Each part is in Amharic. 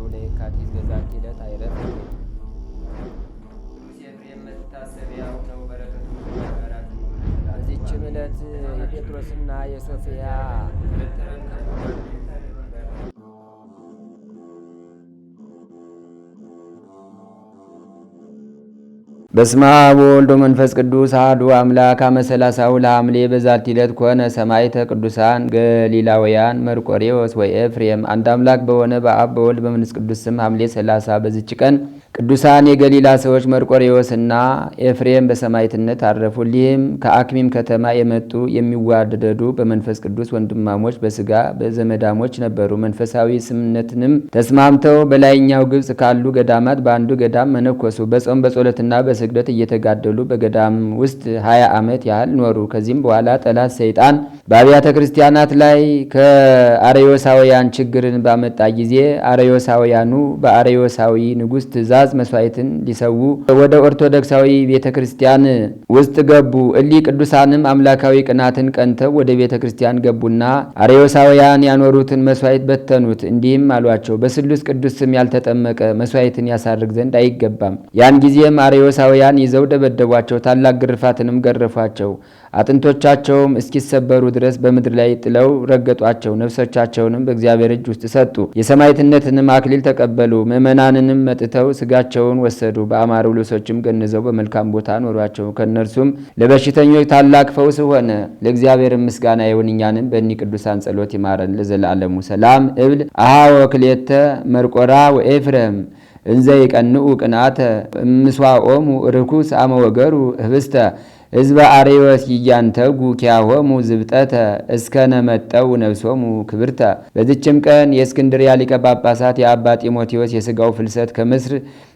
ለየካቲት በዛቲ ዕለት አይረፍ። ቅዱስ ኤፍሬም መታሰቢያው ነው። በረከቱ በዚችም ዕለት የጴጥሮስና የሶፊያ በስመ አብ ወወልድ ወመንፈስ ቅዱስ አሐዱ አምላክ አመ ሰላሳሁ ለሐምሌ በዛቲ ዕለት ኮነ ሰማዕተ ቅዱሳን ገሊላውያን መርቆሬዎስ ወኤፍሬም። አንድ አምላክ በሆነ በአብ በወልድ በመንፈስ ቅዱስ ስም ሐምሌ 30 በዚች ቀን ቅዱሳን የገሊላ ሰዎች መርቆሬዎስ እና ኤፍሬም በሰማዕትነት አረፉ። እሊህም ከአክሚም ከተማ የመጡ የሚዋደዱ በመንፈስ ቅዱስ ወንድማሞች በሥጋ በዘመዳሞች ነበሩ። መንፈሳዊ ስምነትንም ተስማምተው በላይኛው ግብጽ ካሉ ገዳማት በአንዱ ገዳም መነኮሱ። በጾም በጸሎትና በስግደት እየተጋደሉ በገዳም ውስጥ 20 ዓመት ያህል ኖሩ። ከዚህም በኋላ ጠላት ሰይጣን በአብያተ ክርስቲያናት ላይ ከአርዮሳውያን ችግርን ባመጣ ጊዜ አርዮሳውያኑ በአርዮሳዊ ንጉሥ ትእዛዝ መስዋዕትን ሊሰዉ ወደ ኦርቶዶክሳዊ ቤተ ክርስቲያን ውስጥ ገቡ። እሊህ ቅዱሳንም አምላካዊ ቅናትን ቀንተው ወደ ቤተ ክርስቲያን ገቡና አርዮሳውያን ያኖሩትን መስዋዕት በተኑት። እንዲህም አሏቸው፣ በስሉስ ቅዱስ ስም ያልተጠመቀ መስዋዕትን ያሳርግ ዘንድ አይገባም። ያን ጊዜም አርዮሳውያን ይዘው ደበደቧቸው፣ ታላቅ ግርፋትንም ገረፏቸው። አጥንቶቻቸውም እስኪሰበሩ ድረስ በምድር ላይ ጥለው ረገጧቸው። ነፍሶቻቸውንም በእግዚአብሔር እጅ ውስጥ ሰጡ። የሰማዕትነትንም አክሊል ተቀበሉ። ምእመናንንም መጥተው ስጋቸውን ወሰዱ። በአማሩ ልብሶችም ገንዘው በመልካም ቦታ ኖሯቸው። ከእነርሱም ለበሽተኞች ታላቅ ፈውስ ሆነ። ለእግዚአብሔር ምስጋና ይሁን፣ እኛንም በእኒህ ቅዱሳን ጸሎት ይማረን ለዘላለሙ። ሰላም እብል አሃ ወክሌተ መርቆራ ወኤፍሬም እንዘ ይቀንኡ ቅንአተ ምስዋኦሙ ርኩስ አመ ወገሩ ህብስተ ህዝበ አርዮስ ይያንተጉ ኪያሆሙ ዝብጠተ እስከነመጠው ነፍሶሙ ክብርተ። በዚችም ቀን የእስክንድርያ ሊቀ ጳጳሳት የአባ ጢሞቴዎስ የሥጋው ፍልሰት ከምስር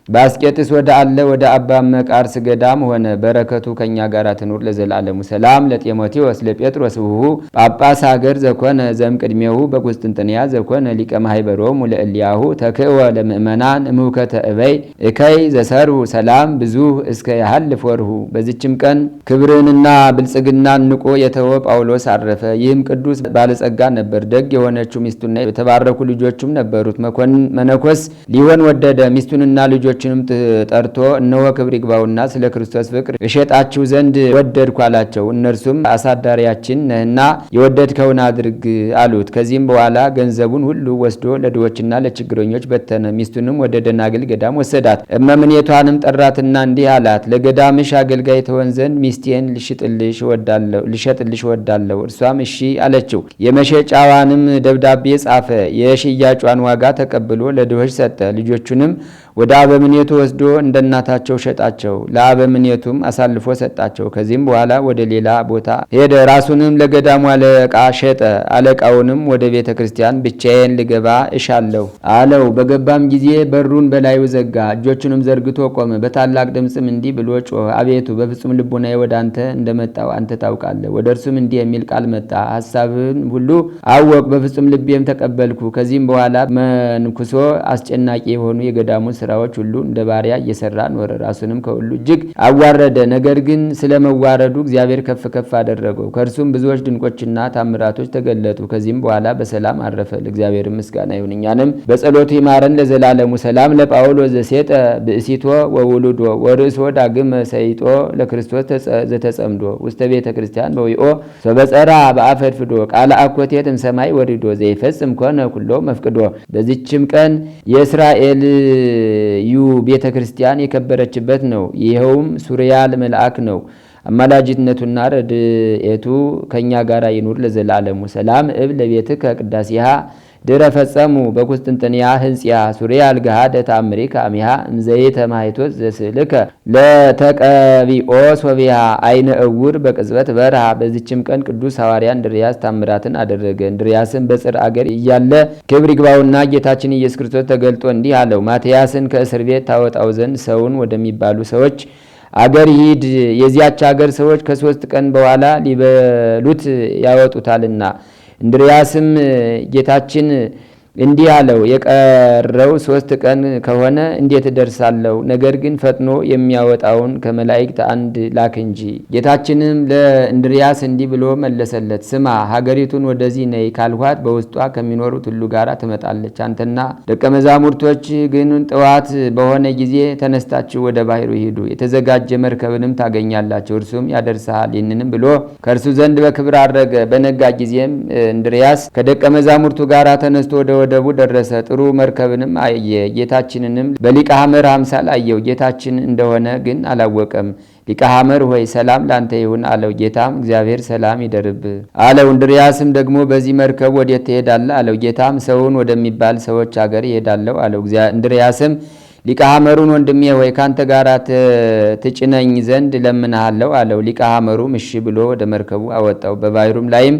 በአስቄጥስ ወደ አለ ወደ አባ መቃርስ ገዳም ሆነ። በረከቱ ከእኛ ጋር ትኑር ለዘላለሙ። ሰላም ለጢሞቴዎስ ለጴጥሮስ ውሁ ጳጳስ ሀገር ዘኮነ ዘም ቅድሜሁ በቁስጥንጥንያ ዘኮነ ሊቀ ማህበሮሙ ለእልያሁ ተክእወ ለምእመናን እምውከተ እበይ እከይ ዘሰርሁ ሰላም ብዙ እስከ ያህልፍ ወርሁ። በዚችም ቀን ክብርንና ብልጽግናን ንቆ የተወ ጳውሎስ አረፈ። ይህም ቅዱስ ባለጸጋ ነበር። ደግ የሆነችው ሚስቱና የተባረኩ ልጆቹም ነበሩት። መነኮስ ሊሆን ወደደ። ሚስቱንና ልጆችንም ጠርቶ እነሆ ክብር ይግባውና ስለ ክርስቶስ ፍቅር እሸጣችሁ ዘንድ ወደድኩ አላቸው። እነርሱም አሳዳሪያችን ነህና የወደድከውን አድርግ አሉት። ከዚህም በኋላ ገንዘቡን ሁሉ ወስዶ ለድሆችና ለችግረኞች በተነ። ሚስቱንም ወደ ደናግል ገዳም ወሰዳት። እመምኔቷንም ጠራትና እንዲህ አላት፣ ለገዳምሽ አገልጋይ ትሆን ዘንድ ሚስቴን ልሸጥልሽ ወዳለሁ። እርሷም እሺ አለችው። የመሸጫዋንም ደብዳቤ ጻፈ። የሽያጯን ዋጋ ተቀብሎ ለድሆች ሰጠ። ልጆቹንም ወደ አበምኔቱ ወስዶ እንደናታቸው ሸጣቸው። ለአበምኔቱም አሳልፎ ሰጣቸው። ከዚህም በኋላ ወደ ሌላ ቦታ ሄደ። ራሱንም ለገዳሙ አለቃ ሸጠ። አለቃውንም ወደ ቤተ ክርስቲያን ብቻዬን ልገባ እሻለሁ አለው። በገባም ጊዜ በሩን በላዩ ዘጋ። እጆቹንም ዘርግቶ ቆመ። በታላቅ ድምፅም እንዲህ ብሎ ጮኸ፣ አቤቱ በፍጹም ልቡናዬ ወደ አንተ እንደመጣው አንተ ታውቃለህ። ወደ እርሱም እንዲህ የሚል ቃል መጣ፣ ሐሳብን ሁሉ አወቅ፣ በፍጹም ልቤም ተቀበልኩ። ከዚህም በኋላ መንኩሶ አስጨናቂ የሆኑ የገዳሙ ስራዎች ሁሉ እንደ ባሪያ እየሰራ ኖረ። ራሱንም ከሁሉ እጅግ አዋረደ። ነገር ግን ስለ መዋረዱ እግዚአብሔር ከፍ ከፍ አደረገው። ከእርሱም ብዙዎች ድንቆችና ታምራቶች ተገለጡ። ከዚህም በኋላ በሰላም አረፈ። ለእግዚአብሔር ምስጋና ይሁን፣ እኛንም በጸሎቱ ይማረን ለዘላለሙ። ሰላም ለጳውሎስ ዘሴጠ ብእሲቶ ወውሉዶ ወርእሶ ዳግመ ሰይጦ ለክርስቶስ ዘተጸምዶ ውስተ ቤተ ክርስቲያን በዊኦ ሶበጸራ በአፈድፍዶ ቃለ አኮቴት እምሰማይ ወሪዶ ዘይፈጽም ኮነ ኩሎ መፍቅዶ። በዚችም ቀን የእስራኤል ቤተ ክርስቲያን የከበረችበት ነው። ይኸውም ሱሪያል መልአክ ነው። አማላጅነቱና ረድኤቱ ከእኛ ጋር ይኑር ለዘላለሙ። ሰላም እብ ለቤትከ ቅዳሴሃ ድረ ፈጸሙ በቁስጥንጥንያ ህንጽያ ሱሪያል ገሃደ ተአምሪከ አሚሃ እንዘይተ ማይቶት ዘስልከ ለተቀቢኦ ሶቢያ አይነ እውር በቅጽበት በረሃ። በዚችም ቀን ቅዱስ ሐዋርያ እንድርያስ ታምራትን አደረገ። እንድርያስን በጽር አገር እያለ ክብር ይግባውና ጌታችን ኢየሱስ ክርስቶስ ተገልጦ እንዲህ አለው፣ ማትያስን ከእስር ቤት ታወጣው ዘንድ ሰውን ወደሚባሉ ሰዎች አገር ሂድ። የዚያች አገር ሰዎች ከ3 ቀን በኋላ ሊበሉት ያወጡታልና። እንድርያስም ጌታችን እንዲህ አለው፣ የቀረው 3 ቀን ከሆነ እንዴት እደርሳለሁ? ነገር ግን ፈጥኖ የሚያወጣውን ከመላእክት አንድ ላክ እንጂ። ጌታችንም ለእንድርያስ እንዲህ ብሎ መለሰለት፣ ስማ፣ ሀገሪቱን ወደዚህ ነይ ካልኋት በውስጧ ከሚኖሩት ሁሉ ጋር ትመጣለች። አንተና ደቀ መዛሙርቶች ግን ጠዋት በሆነ ጊዜ ተነስታችሁ ወደ ባህሩ ሂዱ፣ የተዘጋጀ መርከብንም ታገኛላችሁ፣ እርሱም ያደርስሃል። ይህንንም ብሎ ከእርሱ ዘንድ በክብር አረገ። በነጋ ጊዜም እንድርያስ ከደቀ መዛሙርቱ ጋር ተነስቶ ወደ ወደቡ ደረሰ። ጥሩ መርከብንም አየ። ጌታችንንም በሊቀ ሐመር አምሳል አየው። ጌታችን እንደሆነ ግን አላወቀም። ሊቀ ሐመር ሆይ ሰላም ላንተ ይሁን አለው። ጌታም እግዚአብሔር ሰላም ይደርብ አለው። እንድርያስም ደግሞ በዚህ መርከብ ወዴት ትሄዳለህ አለው። ጌታም ሰውን ወደሚባል ሰዎች አገር ይሄዳለሁ አለው። እንድርያስም ሊቀ ሐመሩን ወንድሜ ሆይ ካንተ ጋር ትጭነኝ ዘንድ ለምንሃለሁ አለው። ሊቀ ሐመሩም እሺ ብሎ ወደ መርከቡ አወጣው። በባሕሩም ላይም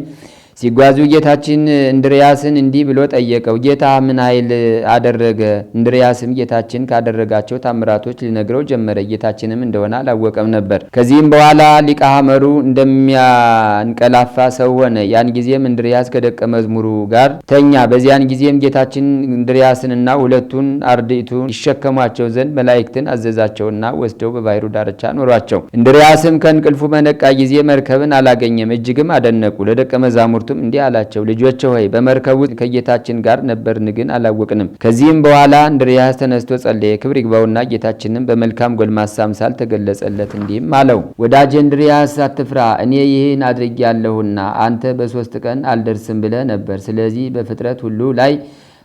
ሲጓዙ ጌታችን እንድርያስን እንዲህ ብሎ ጠየቀው፣ ጌታ ምን ኃይል አደረገ? እንድርያስም ጌታችን ካደረጋቸው ታምራቶች ሊነግረው ጀመረ። ጌታችንም እንደሆነ አላወቀም ነበር። ከዚህም በኋላ ሊቀ ሐመሩ እንደሚያንቀላፋ ሰው ሆነ። ያን ጊዜም እንድርያስ ከደቀ መዝሙሩ ጋር ተኛ። በዚያን ጊዜም ጌታችን እንድርያስንና ሁለቱን አርድእቱን ይሸከሟቸው ዘንድ መላእክትን አዘዛቸውና ወስደው በባሕሩ ዳርቻ ኖሯቸው። እንድርያስም ከእንቅልፉ በነቃ ጊዜ መርከብን አላገኘም። እጅግም አደነቁ። ለደቀ መዛሙርቱ እንዲህ አላቸው፣ ልጆች ሆይ በመርከቡ ከጌታችን ጋር ነበርን፣ ግን አላወቅንም። ከዚህም በኋላ እንድርያስ ተነስቶ ጸለየ። ክብር ይግባውና ጌታችንም በመልካም ጎልማሳ አምሳል ተገለጸለት፣ እንዲህም አለው፣ ወዳጄ እንድርያስ አትፍራ፣ እኔ ይህን አድርጌያለሁና አንተ በ3 ቀን አልደርስም ብለህ ነበር። ስለዚህ በፍጥረት ሁሉ ላይ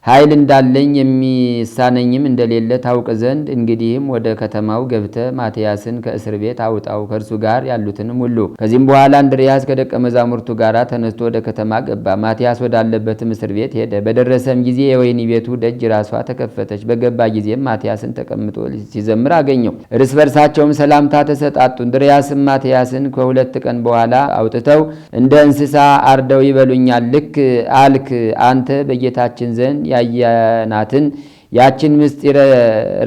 ኃይል እንዳለኝ የሚሳነኝም እንደሌለ ታውቅ ዘንድ እንግዲህም ወደ ከተማው ገብተ ማትያስን ከእስር ቤት አውጣው፣ ከእርሱ ጋር ያሉትንም ሁሉ። ከዚህም በኋላ እንድርያስ ከደቀ መዛሙርቱ ጋር ተነስቶ ወደ ከተማ ገባ። ማትያስ ወዳለበትም እስር ቤት ሄደ። በደረሰም ጊዜ የወህኒ ቤቱ ደጅ ራሷ ተከፈተች። በገባ ጊዜም ማትያስን ተቀምጦ ሲዘምር አገኘው። እርስ በርሳቸውም ሰላምታ ተሰጣጡ። እንድርያስም ማትያስን ከ2 ቀን በኋላ አውጥተው እንደ እንስሳ አርደው ይበሉኛል ልክ አልክ። አንተ በጌታችን ዘንድ ያየናትን ያችን ምስጢር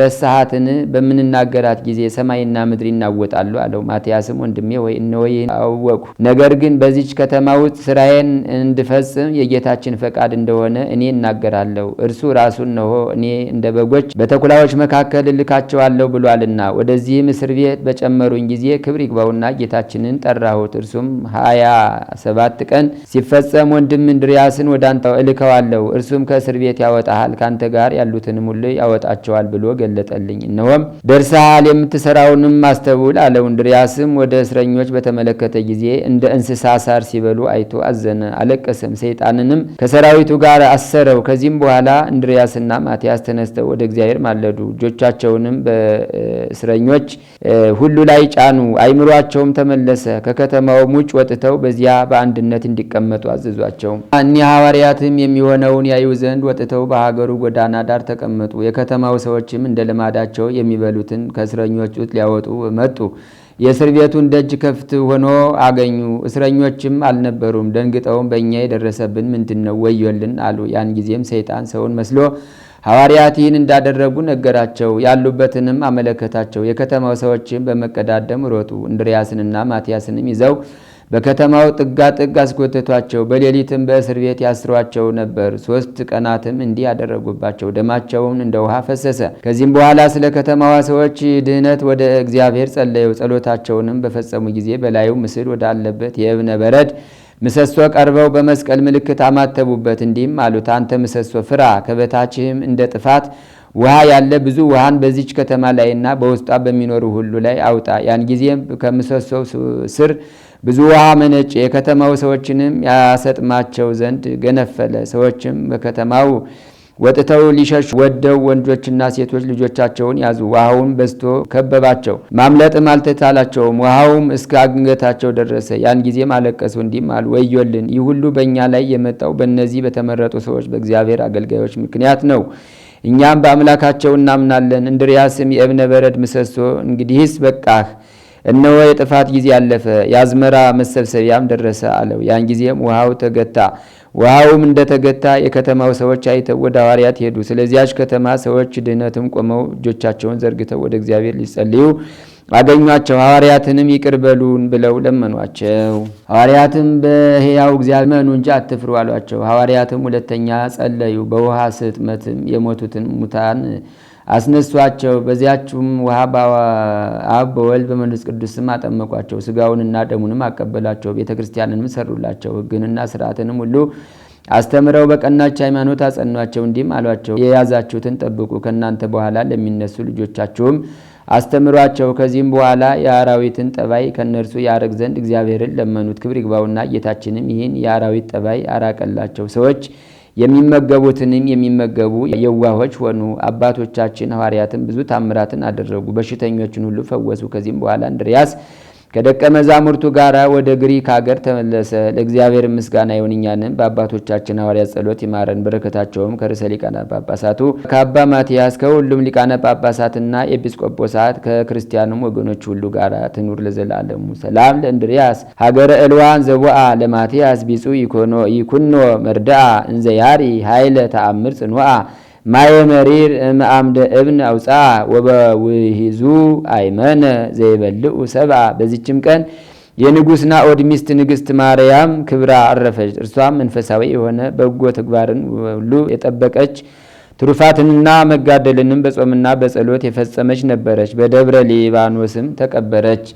ረሳሃትን? በምንናገራት ጊዜ ሰማይና ምድር ይናወጣሉ አለው። ማትያስም ወንድሜ ሆይ እነሆ ይህን አወቅሁ። ነገር ግን በዚች ከተማ ውስጥ ስራዬን እንድፈጽም የጌታችን ፈቃድ እንደሆነ እኔ እናገራለሁ። እርሱ ራሱ እነሆ እኔ እንደ በጎች በተኩላዎች መካከል እልካቸዋለሁ ብሏልና። ወደዚህም እስር ቤት በጨመሩኝ ጊዜ ክብር ይግባውና ጌታችንን ጠራሁት። እርሱም 27 ቀን ሲፈጸም ወንድም እንድርያስን ወደ አንተ እልከዋለሁ። እርሱም ከእስር ቤት ያወጣሃል፣ ካንተ ጋር ያሉትን ሁሉ ያወጣቸዋል ብሎ ገለጠልኝ። እነሆም ደርሰሃል፣ የምትሰራውንም አስተውል አለው። እንድርያስም ወደ እስረኞች በተመለከተ ጊዜ እንደ እንስሳ ሳር ሲበሉ አይቶ አዘነ፣ አለቀሰም። ሰይጣንንም ከሰራዊቱ ጋር አሰረው። ከዚህም በኋላ እንድርያስና ማትያስ ተነስተው ወደ እግዚአብሔር ማለዱ። እጆቻቸውንም በእስረኞች ሁሉ ላይ ጫኑ። አይምሯቸውም ተመለሰ። ከከተማውም ውጭ ወጥተው በዚያ በአንድነት እንዲቀመጡ አዘዟቸው። እኒህ ሐዋርያትም የሚሆነውን ያዩ ዘንድ ወጥተው በሀገሩ ጎዳና ዳር ተቀመጡ። የከተማው ሰዎችም እንደ ልማዳቸው የሚበሉትን ከእስረኞች ውስጥ ሊያወጡ መጡ። የእስር ቤቱን ደጅ ክፍት ሆኖ አገኙ። እስረኞችም አልነበሩም። ደንግጠውም በእኛ የደረሰብን ምንድን ነው? ወዮልን አሉ። ያን ጊዜም ሰይጣን ሰውን መስሎ ሐዋርያት ይህን እንዳደረጉ ነገራቸው። ያሉበትንም አመለከታቸው። የከተማው ሰዎችም በመቀዳደም ሮጡ። እንድርያስንና ማትያስንም ይዘው በከተማው ጥጋጥግ አስጎተቷቸው። በሌሊትም በእስር ቤት ያስሯቸው ነበር። 3 ቀናትም እንዲህ ያደረጉባቸው። ደማቸውን እንደ ውሃ ፈሰሰ። ከዚህም በኋላ ስለ ከተማዋ ሰዎች ድህነት ወደ እግዚአብሔር ጸለዩ። ጸሎታቸውንም በፈጸሙ ጊዜ በላዩ ምስል ወዳለበት የእብነ በረድ ምሰሶ ቀርበው በመስቀል ምልክት አማተቡበት። እንዲህም አሉት፣ አንተ ምሰሶ ፍራ፣ ከበታችህም እንደ ጥፋት ውሃ ያለ ብዙ ውሃን በዚች ከተማ ላይና በውስጧ በሚኖሩ ሁሉ ላይ አውጣ። ያን ጊዜም ከምሰሶው ስር ብዙ ውሃ መነጨ። የከተማው ሰዎችንም ያሰጥማቸው ዘንድ ገነፈለ። ሰዎችም በከተማው ወጥተው ሊሸሹ ወደው ወንዶችና ሴቶች ልጆቻቸውን ያዙ። ውሃውን በዝቶ ከበባቸው፣ ማምለጥም አልተቻላቸውም። ውሃውም እስከ አንገታቸው ደረሰ። ያን ጊዜም አለቀሱ፣ እንዲህም አሉ፣ ወዮልን! ይህ ሁሉ በእኛ ላይ የመጣው በእነዚህ በተመረጡ ሰዎች በእግዚአብሔር አገልጋዮች ምክንያት ነው። እኛም በአምላካቸው እናምናለን። እንድርያስም የእብነ በረድ ምሰሶ እንግዲህስ በቃህ፣ እነሆ የጥፋት ጊዜ አለፈ፣ የአዝመራ መሰብሰቢያም ደረሰ አለው። ያን ጊዜም ውሃው ተገታ። ውሃውም እንደተገታ የከተማው ሰዎች አይተው ወደ ሐዋርያት ሄዱ። ስለዚያች ከተማ ሰዎች ድህነትም ቆመው እጆቻቸውን ዘርግተው ወደ እግዚአብሔር ሊጸልዩ አገኟቸው። ሐዋርያትንም ይቅር በሉን ብለው ለመኗቸው። ሐዋርያትም በሕያው እግዚአብሔር እመኑ እንጂ አትፍሩ አሏቸው። ሐዋርያትም ሁለተኛ ጸለዩ። በውሃ ስጥመትም የሞቱትን ሙታን አስነሷቸው። በዚያችም ውሃ በአብ በወልድ በመንፈስ ቅዱስም አጠመቋቸው። ሥጋውንና ደሙንም አቀበሏቸው። ቤተ ክርስቲያንንም ሰሩላቸው። ሕግንና ሥርዓትንም ሁሉ አስተምረው በቀናች ሃይማኖት አጸኗቸው። እንዲህም አሏቸው፣ የያዛችሁትን ጠብቁ፣ ከእናንተ በኋላ ለሚነሱ ልጆቻችሁም አስተምሯቸው። ከዚህም በኋላ የአራዊትን ጠባይ ከእነርሱ ያርቅ ዘንድ እግዚአብሔርን ለመኑት። ክብር ይግባውና ጌታችንም ይህን የአራዊት ጠባይ አራቀላቸው። ሰዎች የሚመገቡትንም የሚመገቡ የዋሆች ሆኑ። አባቶቻችን ሐዋርያትም ብዙ ታምራትን አደረጉ፣ በሽተኞችን ሁሉ ፈወሱ። ከዚህም በኋላ እንድርያስ ከደቀ መዛሙርቱ ጋር ወደ ግሪክ ሀገር ተመለሰ። ለእግዚአብሔር ምስጋና ይሁን፣ እኛንም በአባቶቻችን ሐዋርያት ጸሎት ይማረን። በረከታቸውም ከርዕሰ ሊቃነ ጳጳሳቱ ከአባ ማትያስ ከሁሉም ሊቃነ ጳጳሳትና ኤጲስቆጶሳት ከክርስቲያኑም ወገኖች ሁሉ ጋር ትኑር ለዘላለሙ። ሰላም ለእንድርያስ ሀገረ እልዋን ዘቦአ ለማትያስ ቢጹ ይኩኖ መርዳአ እንዘያሪ ኃይለ ተአምር ጽኑአ ማየ መሪር እምአምደ እብን አውፃ ወበውሂዙ አይመነ ዘይበልዑ ሰብአ። በዚችም ቀን የንጉሥ ናዖድ ሚስት ንግሥት ማርያም ክብራ አረፈች። እርሷም መንፈሳዊ የሆነ በጎ ተግባርን ሁሉ የጠበቀች ትሩፋትንና መጋደልንም በጾምና በጸሎት የፈጸመች ነበረች። በደብረ ሊባኖስም ተቀበረች።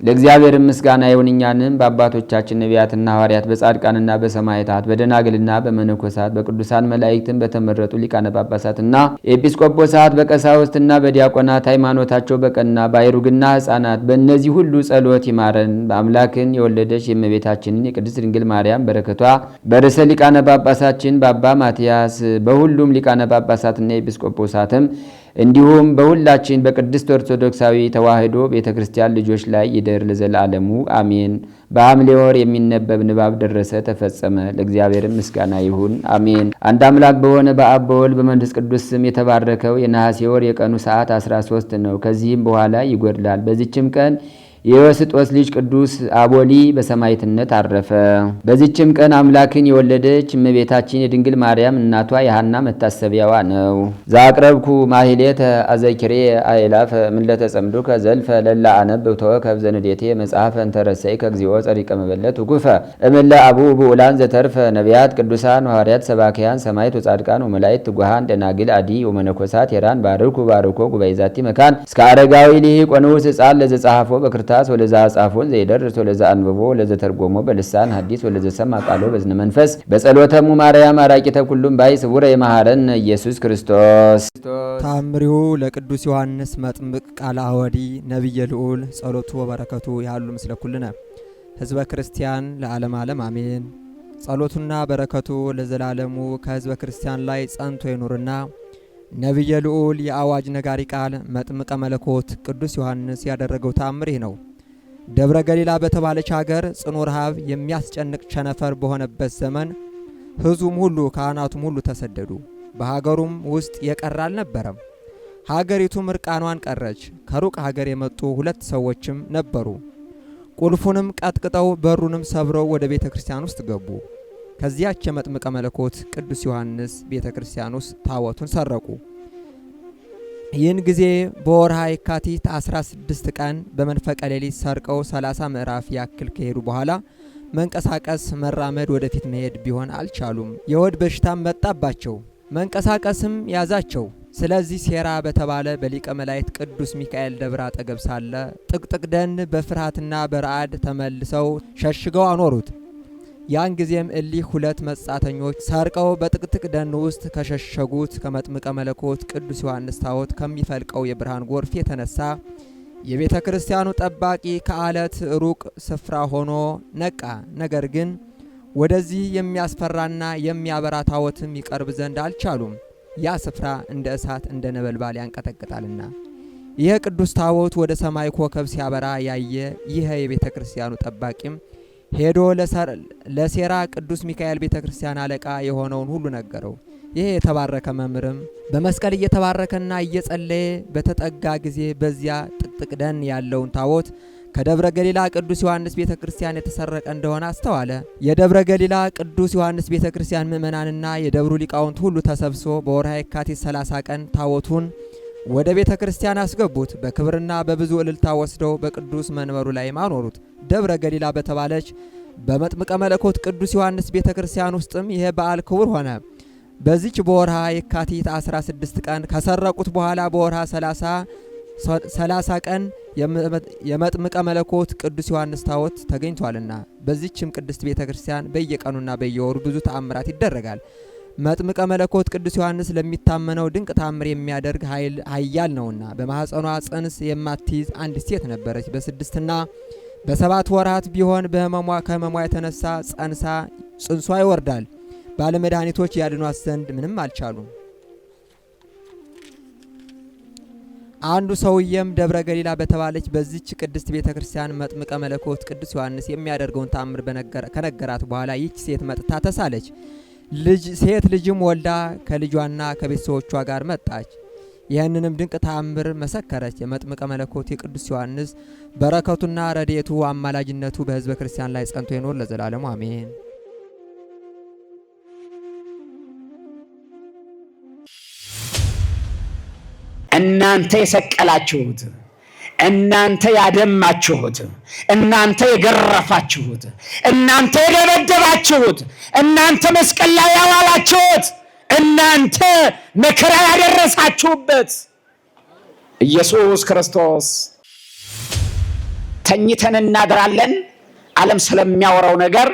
ለእግዚአብሔር ምስጋና ይሁን፣ እኛንም በአባቶቻችን ነቢያትና ሐዋርያት በጻድቃንና በሰማዕታት በደናግልና በመነኮሳት በቅዱሳን መላእክትን በተመረጡ ሊቃነ ጳጳሳትና ኤጲስቆጶሳት በቀሳውስትና በዲያቆናት ሃይማኖታቸው በቀና ባይሩግና ሕፃናት በእነዚህ ሁሉ ጸሎት ይማረን። በአምላክን የወለደች የእመቤታችንን የቅድስት ድንግል ማርያም በረከቷ በርዕሰ ሊቃነ ጳጳሳችን በአባ ማትያስ በሁሉም ሊቃነ ጳጳሳትና ኤጲስቆጶሳትም እንዲሁም በሁላችን በቅድስት ኦርቶዶክሳዊ ተዋሕዶ ቤተ ክርስቲያን ልጆች ላይ ይደር ለዘላለሙ አሜን። በሐምሌ ወር የሚነበብ ንባብ ደረሰ፣ ተፈጸመ። ለእግዚአብሔር ምስጋና ይሁን አሜን። አንድ አምላክ በሆነ በአብ በወልድ በመንፈስ ቅዱስ ስም የተባረከው የነሐሴ ወር የቀኑ ሰዓት 13 ነው። ከዚህም በኋላ ይጎድላል። በዚችም ቀን የዮስጦስ ልጅ ቅዱስ አቦሊ በሰማዕትነት አረፈ። በዚችም ቀን አምላክን የወለደች እመቤታችን የድንግል ማርያም እናቷ የሐና መታሰቢያዋ ነው። ዛቅረብኩ ማሕሌተ አዘኪሬ አእላፈ ምለተ ጸምዱከ ዘልፈ ለላ አነብብ ተወከብ ዘንዴቴ መጽሐፈ እንተረሰይ ከግዚኦ ጸሪቀ መበለት ውኩፈ እምለ አቡ ብኡላን ዘተርፈ ነቢያት ቅዱሳን ሐዋርያት ሰባክያን ሰማዕት ወጻድቃን ወመላእክት ትጉሃን ደናግል አዲ ወመነኮሳት ሄራን ባርኩ ጉባኤ ዛቲ መካን እስከ አረጋዊ ሊቅ ወንዑስ ሕፃን ለዘጸሐፎ በክርታስ ወለዛ ጻፎን ዘይደርስ ወለዛ አንብቦ ወለዘ ተርጎሞ በልሳን ሐዲስ ወለዘ ሰማ ቃሎ በዝነ መንፈስ በጸሎተሙ ማርያም አራቂተ ኩሉም ባይ ስውረ የማሐረን ኢየሱስ ክርስቶስ። ታምሪሁ ለቅዱስ ዮሐንስ መጥምቅ ቃለ አወዲ ነቢየ ልዑል ጸሎቱ ወበረከቱ ያሉ ምስለ ኩልነ ህዝበ ክርስቲያን ለዓለም ዓለም አሜን። ጸሎቱና በረከቱ ለዘላለሙ ከህዝበ ክርስቲያን ላይ ጸንቶ ይኑርና ነቢየ ልዑል የአዋጅ ነጋሪ ቃል መጥምቀ መለኮት ቅዱስ ዮሐንስ ያደረገው ታምር ይህ ነው። ደብረ ገሊላ በተባለች ሀገር ጽኑ ረሃብ የሚያስጨንቅ ቸነፈር በሆነበት ዘመን ሕዝቡም ሁሉ ካህናቱም ሁሉ ተሰደዱ። በሀገሩም ውስጥ የቀረ አልነበረም። ሀገሪቱም እርቃኗን ቀረች። ከሩቅ ሀገር የመጡ 2 ሰዎችም ነበሩ። ቁልፉንም ቀጥቅጠው በሩንም ሰብረው ወደ ቤተ ክርስቲያን ውስጥ ገቡ። ከዚያች የመጥምቀ መለኮት ቅዱስ ዮሐንስ ቤተ ክርስቲያን ውስጥ ታቦቱን ሰረቁ። ይህን ጊዜ በወርሃ የካቲት 16 ቀን በመንፈቀ ሌሊት ሰርቀው 30 ምዕራፍ ያክል ከሄዱ በኋላ መንቀሳቀስ፣ መራመድ፣ ወደፊት መሄድ ቢሆን አልቻሉም። የሆድ በሽታም መጣባቸው፣ መንቀሳቀስም ያዛቸው። ስለዚህ ሴራ በተባለ በሊቀ መላእክት ቅዱስ ሚካኤል ደብር አጠገብ ሳለ ጥቅጥቅ ደን በፍርሃትና በረዓድ ተመልሰው ሸሽገው አኖሩት። ያን ጊዜም እሊህ 2 መጻተኞች ሰርቀው በጥቅጥቅ ደን ውስጥ ከሸሸጉት ከመጥምቀ መለኮት ቅዱስ ዮሐንስ ታቦት ከሚፈልቀው የብርሃን ጎርፍ የተነሳ የቤተ ክርስቲያኑ ጠባቂ ከአለት ሩቅ ስፍራ ሆኖ ነቃ። ነገር ግን ወደዚህ የሚያስፈራና የሚያበራ ታቦትም ይቀርብ ዘንድ አልቻሉም። ያ ስፍራ እንደ እሳት እንደ ነበልባል ያንቀጠቅጣልና። ይህ ቅዱስ ታቦት ወደ ሰማይ ኮከብ ሲያበራ ያየ ይህ የቤተ ክርስቲያኑ ጠባቂም ሄዶ ለሴራ ቅዱስ ሚካኤል ቤተ ክርስቲያን አለቃ የሆነውን ሁሉ ነገረው። ይህ የተባረከ መምህርም በመስቀል እየተባረከና እየጸለየ በተጠጋ ጊዜ በዚያ ጥቅጥቅ ደን ያለውን ታቦት ከደብረ ገሊላ ቅዱስ ዮሐንስ ቤተ ክርስቲያን የተሰረቀ እንደሆነ አስተዋለ። የደብረ ገሊላ ቅዱስ ዮሐንስ ቤተ ክርስቲያን ምእመናንና የደብሩ ሊቃውንት ሁሉ ተሰብስቦ በወርሃ የካቲት 30 ቀን ታቦቱን ወደ ቤተ ክርስቲያን አስገቡት። በክብርና በብዙ እልልታ ወስደው በቅዱስ መንበሩ ላይ አኖሩት። ደብረ ገሊላ በተባለች በመጥምቀ መለኮት ቅዱስ ዮሐንስ ቤተ ክርስቲያን ውስጥም ይሄ በዓል ክቡር ሆነ። በዚች በወርሃ የካቲት 16 ቀን ከሰረቁት በኋላ በወርሃ 30 ቀን የመጥምቀ መለኮት ቅዱስ ዮሐንስ ታቦት ተገኝቷልና በዚችም ቅድስት ቤተ ክርስቲያን በየቀኑና በየወሩ ብዙ ተአምራት ይደረጋል። መጥምቀ መለኮት ቅዱስ ዮሐንስ ለሚታመነው ድንቅ ተአምር የሚያደርግ ኃያል ነውና በማኅፀኗ ጽንስ የማትይዝ አንዲት ሴት ነበረች። በ6ና በ7 ወራት ቢሆን ከህመሟ የተነሳ ጽንሷ ይወርዳል። ባለመድኃኒቶች ያድኗት ዘንድ ምንም አልቻሉም። አንዱ ሰውየም ደብረ ገሊላ በተባለች በዚች ቅድስት ቤተ ክርስቲያን መጥምቀ መለኮት ቅዱስ ዮሐንስ የሚያደርገውን ተአምር ከነገራት በኋላ ይህች ሴት መጥታ ተሳለች። ሴት ልጅም ወልዳ ከልጇና ከቤተሰቦቿ ጋር መጣች። ይህንንም ድንቅ ተአምር መሰከረች። የመጥምቀ መለኮት የቅዱስ ዮሐንስ በረከቱና ረድኤቱ አማላጅነቱ በሕዝበ ክርስቲያን ላይ ጸንቶ ይኖር ለዘላለሙ አሜን። እናንተ የሰቀላችሁት፣ እናንተ ያደማችሁት፣ እናንተ የገረፋችሁት፣ እናንተ የደበደባችሁት፣ እናንተ መስቀል ላይ ያዋላችሁት፣ እናንተ መከራ ያደረሳችሁበት ኢየሱስ ክርስቶስ ተኝተን እናድራለን። ዓለም ስለሚያወራው ነገር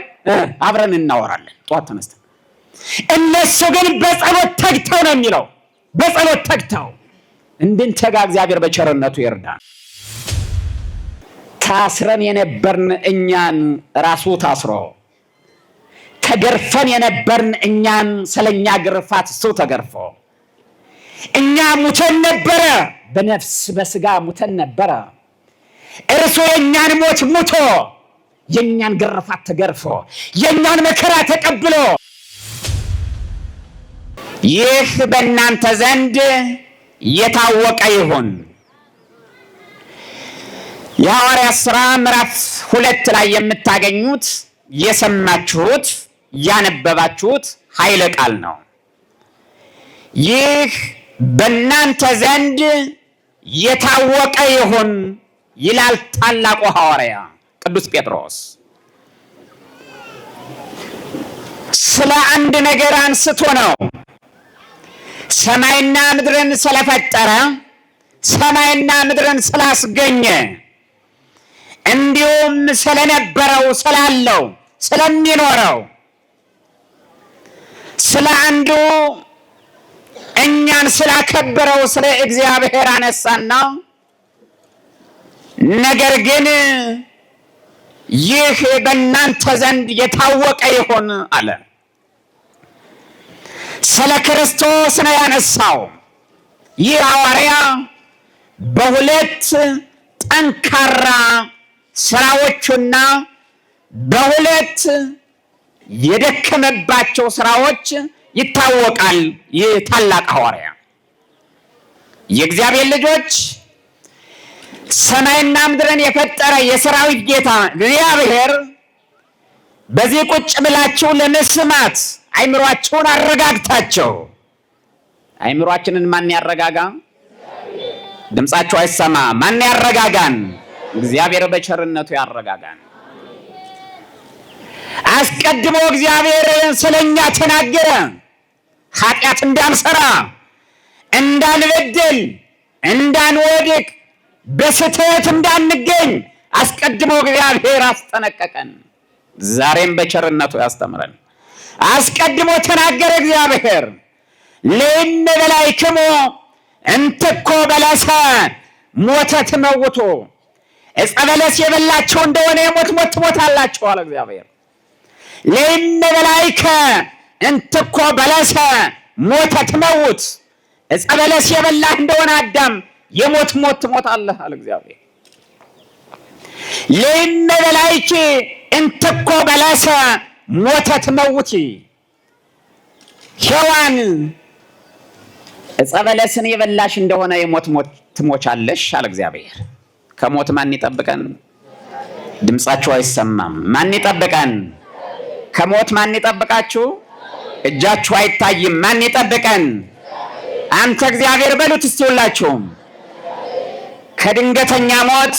አብረን እናወራለን ጧት ተነስተን። እነሱ ግን በጸሎት ተግተው ነው የሚለው። በጸሎት ተግተው እንድንተጋ እግዚአብሔር በቸርነቱ ይርዳን። ታስረን የነበርን እኛን ራሱ ታስሮ፣ ተገርፈን የነበርን እኛን ስለኛ ግርፋት እሱ ተገርፎ፣ እኛ ሙተን ነበረ፣ በነፍስ በስጋ ሙተን ነበረ። እርሱ የኛን ሞት ሙቶ የኛን ግርፋት ተገርፎ የኛን መከራ ተቀብሎ ይህ በእናንተ ዘንድ የታወቀ ይሁን። የሐዋርያት ሥራ ምዕራፍ 2 ላይ የምታገኙት የሰማችሁት ያነበባችሁት ኃይለ ቃል ነው። ይህ በእናንተ ዘንድ የታወቀ ይሁን ይላል ታላቁ ሐዋርያ ቅዱስ ጴጥሮስ። ስለ አንድ ነገር አንስቶ ነው። ሰማይና ምድርን ስለፈጠረ፣ ሰማይና ምድርን ስላስገኘ፣ እንዲሁም ስለነበረው፣ ስላለው፣ ስለሚኖረው ስለ አንዱ እኛን ስላከበረው ስለ እግዚአብሔር አነሳና ነገር ግን ይህ በእናንተ ዘንድ የታወቀ ይሁን አለ። ስለ ክርስቶስ ነው ያነሳው። ይህ ሐዋርያ በሁለት ጠንካራ ስራዎቹና በሁለት የደከመባቸው ስራዎች ይታወቃል። ይህ ታላቅ ሐዋርያ የእግዚአብሔር ልጆች፣ ሰማይና ምድርን የፈጠረ የሰራዊት ጌታ እግዚአብሔር በዚህ ቁጭ ብላችሁ ለመስማት አይምሯችሁን አረጋግታቸው። አይምሯችንን ማን ያረጋጋ? ድምጻችሁ አይሰማ። ማን ያረጋጋን? እግዚአብሔር በቸርነቱ ያረጋጋን። አስቀድሞ እግዚአብሔር ስለኛ ተናገረ። ኃጢአት እንዳንሰራ፣ እንዳንበድል፣ እንዳንወድቅ፣ በስህተት እንዳንገኝ አስቀድሞ እግዚአብሔር አስጠነቀቀን። ዛሬም በቸርነቱ ያስተምረን። አስቀድሞ ተናገረ እግዚአብሔር። ለእነ በላይክሙ እንትኮ በለሰ ሞተ ትመውቱ፣ ዕፀ በለስ የበላችሁ እንደሆነ የሞት ሞት ትሞታላችሁ አለ እግዚአብሔር። ለእነ በላይከ እንትኮ በለሰ ሞተ ትመውት፣ ዕፀ በለስ የበላህ እንደሆነ አዳም የሞት ሞት ትሞታለህ አለ እግዚአብሔር። ለእነ በላይኪ እንትኮ በለሰ ሞተ ትመውቲ፣ ሔዋን ዕፀ በለስን የበላሽ እንደሆነ የሞት ሞት ትሞቻለሽ አለ እግዚአብሔር። ከሞት ማን ይጠብቀን? ድምጻችሁ አይሰማም። ማን ይጠብቀን? ከሞት ማን ይጠብቃችሁ? እጃችሁ አይታይም። ማን ይጠብቀን? አንተ እግዚአብሔር በሉት እስቲ ሁላችሁም። ከድንገተኛ ሞት፣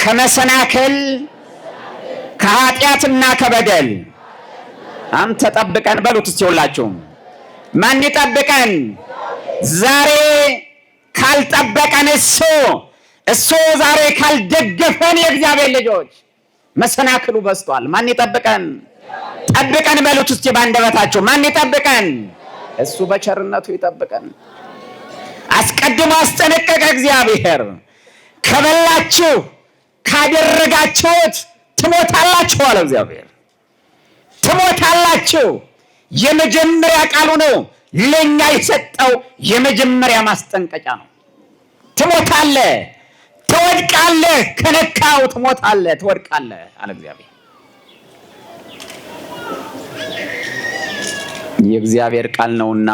ከመሰናክል፣ ከኃጢአትና ከበደል አንተ ጠብቀን በሉት እስቲ ሁላችሁም። ማን ይጠብቀን? ዛሬ ካልጠበቀን እሱ ዛሬ ካልደገፈን የእግዚአብሔር ልጆች መሰናክሉ በዝቷል። ማን ይጠብቀን? ጠብቀን በሉት እስቲ ባንደበታችሁ። ማን ይጠብቀን? እሱ በቸርነቱ ይጠብቀን። አስቀድሞ አስጠነቀቀ እግዚአብሔር። ከበላችሁ ካደረጋችሁት ትሞታላችሁ አለ እግዚአብሔር። ትሞታላችሁ። የመጀመሪያ ቃሉ ነው ለኛ የሰጠው የመጀመሪያ ማስጠንቀቂያ ነው። ትሞታለህ፣ ትወድቃለህ፣ ከነካው ትሞታለህ፣ ትወድቃለህ አለ እግዚአብሔር። የእግዚአብሔር ቃል ነውና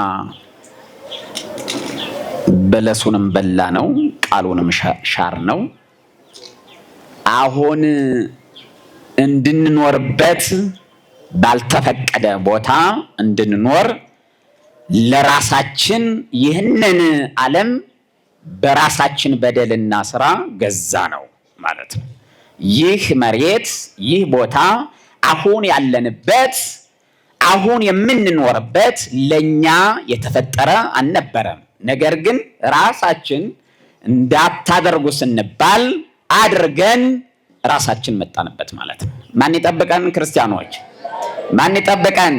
በለሱንም በላ ነው፣ ቃሉንም ሻር ነው። አሁን እንድንኖርበት ባልተፈቀደ ቦታ እንድንኖር ለራሳችን ይህንን ዓለም በራሳችን በደልና ስራ ገዛ ነው ማለት ነው። ይህ መሬት፣ ይህ ቦታ፣ አሁን ያለንበት፣ አሁን የምንኖርበት ለኛ የተፈጠረ አልነበረም። ነገር ግን ራሳችን እንዳታደርጉ ስንባል አድርገን ራሳችን መጣንበት ማለት ነው። ማን ይጠብቀን ክርስቲያኖች? ማን ይጠብቀን?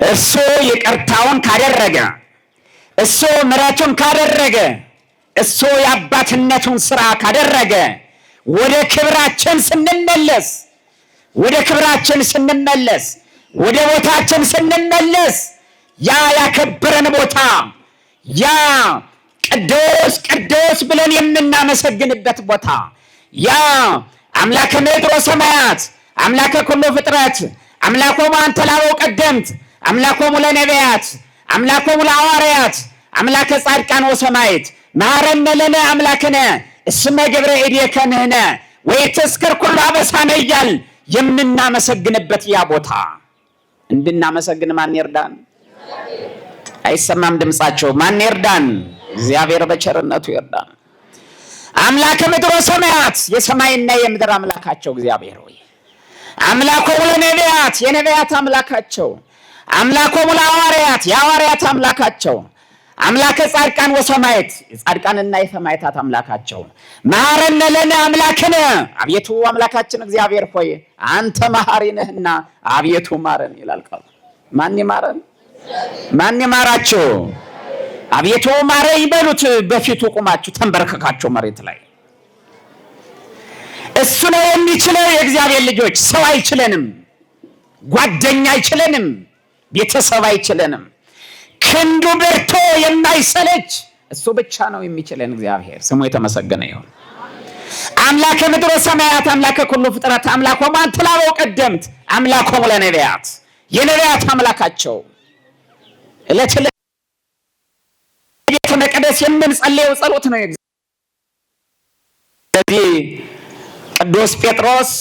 እሱ ይቅርታውን ካደረገ፣ እሱ ምሕረቱን ካደረገ፣ እሱ የአባትነቱን ስራ ካደረገ ወደ ክብራችን ስንመለስ ወደ ቦታችን ስንመለስ ያ ያከበረን ቦታ ያ ቅዱስ ቅዱስ ብለን የምናመሰግንበት ቦታ ያ አምላከ ምድር ወሰማያት አምላከ ኩሉ ፍጥረት አምላኮሙ አንተ ላበው ቀደምት አምላኮሙ ለነቢያት አምላኮሙ ለሐዋርያት አምላከ ጻድቃን ወሰማዕት መሐረነ ለነ አምላክነ እስመ ገብረ እዴከ ንሕነ ወይትዝክር ኩሉ አበሳነ እያል የምናመሰግንበት ያ ቦታ እንድናመሰግን ማን ይርዳን? አይሰማም ድምጻቸው። ማን ይርዳን? እግዚአብሔር በቸርነቱ ይርዳን። አምላከ ምድር ወሰማያት የሰማይና የምድር አምላካቸው እግዚአብሔር ሆይ አምላኮሙ ለነቢያት የነቢያት አምላካቸው አምላኮሙ ለሐዋርያት የሐዋርያት አምላካቸው አምላከ ጻድቃን ወሰማዕት የጻድቃንና የሰማዕታት አምላካቸው መሐረነ ለነ አምላክነ አቤቱ አምላካችን እግዚአብሔር ሆይ አንተ መሐሪ ነህና አቤቱ ማረን ይላል ቃሉ። ማን ይማረን? ማን ይማራችሁ? አቤቱ ማረኝ በሉት። በፊቱ ቁማችሁ ተንበርከካችሁ መሬት ላይ እሱ ነው የሚችለው። የእግዚአብሔር ልጆች ሰው አይችለንም፣ ጓደኛ አይችለንም፣ ቤተሰብ አይችለንም። ክንዱ ብርቶ የማይሰለች እሱ ብቻ ነው የሚችለን። እግዚአብሔር ስሙ የተመሰገነ ይሁን። አምላከ ምድር ወሰማያት አምላከ ኩሉ ፍጥረት አምላኮሙ አንተ ላበው ቀደምት አምላኮሙ ለነቢያት የነቢያት አምላካቸው ዕለት ዕለት ቤተ መቅደስ የምንጸልየው ጸሎት ነው። ስለዚህ ቅዱስ ጴጥሮስ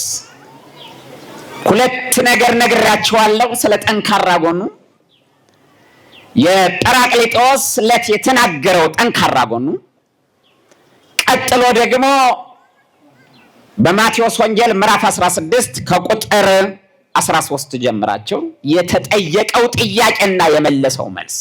ሁለት ነገር ነግራችኋለሁ ስለ ጠንካራ ጎኑ። የጰራቅሊጦስ ዕለት የተናገረው ጠንካራ ጎኑ፣ ቀጥሎ ደግሞ በማቴዎስ ወንጌል ምዕራፍ 16 ከቁጥር 13 ጀምራቸው የተጠየቀው ጥያቄና የመለሰው መልስ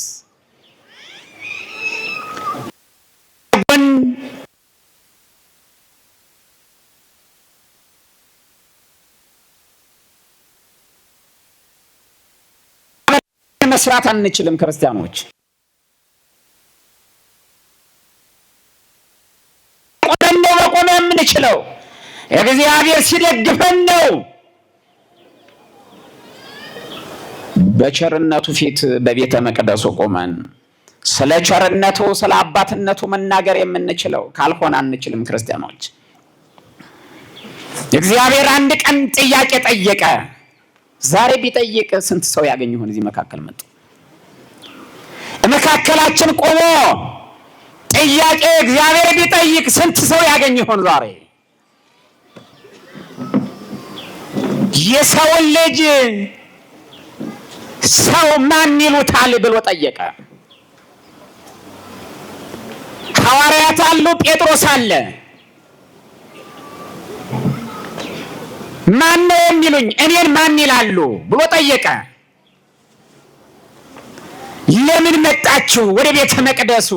መስራት አንችልም። ክርስቲያኖች ቆመን ነው በቆመ የምንችለው እግዚአብሔር ሲደግፈን ነው። በቸርነቱ ፊት በቤተ መቅደሱ ቆመን ስለ ቸርነቱ ስለ አባትነቱ መናገር የምንችለው ካልሆነ አንችልም። ክርስቲያኖች እግዚአብሔር አንድ ቀን ጥያቄ ጠየቀ። ዛሬ ቢጠይቅ ስንት ሰው ያገኝ ይሆን? እዚህ መካከል መጡ መካከላችን ቆሞ ጥያቄ እግዚአብሔር ቢጠይቅ ስንት ሰው ያገኝ ይሆን? ዛሬ የሰውን ልጅ ሰው ማን ይሉታል ብሎ ጠየቀ። ይላሉ። ጴጥሮስ አለ። ማን ነው የሚሉኝ? እኔን ማን ይላሉ ብሎ ጠየቀ። ለምን መጣችሁ ወደ ቤተ መቅደሱ?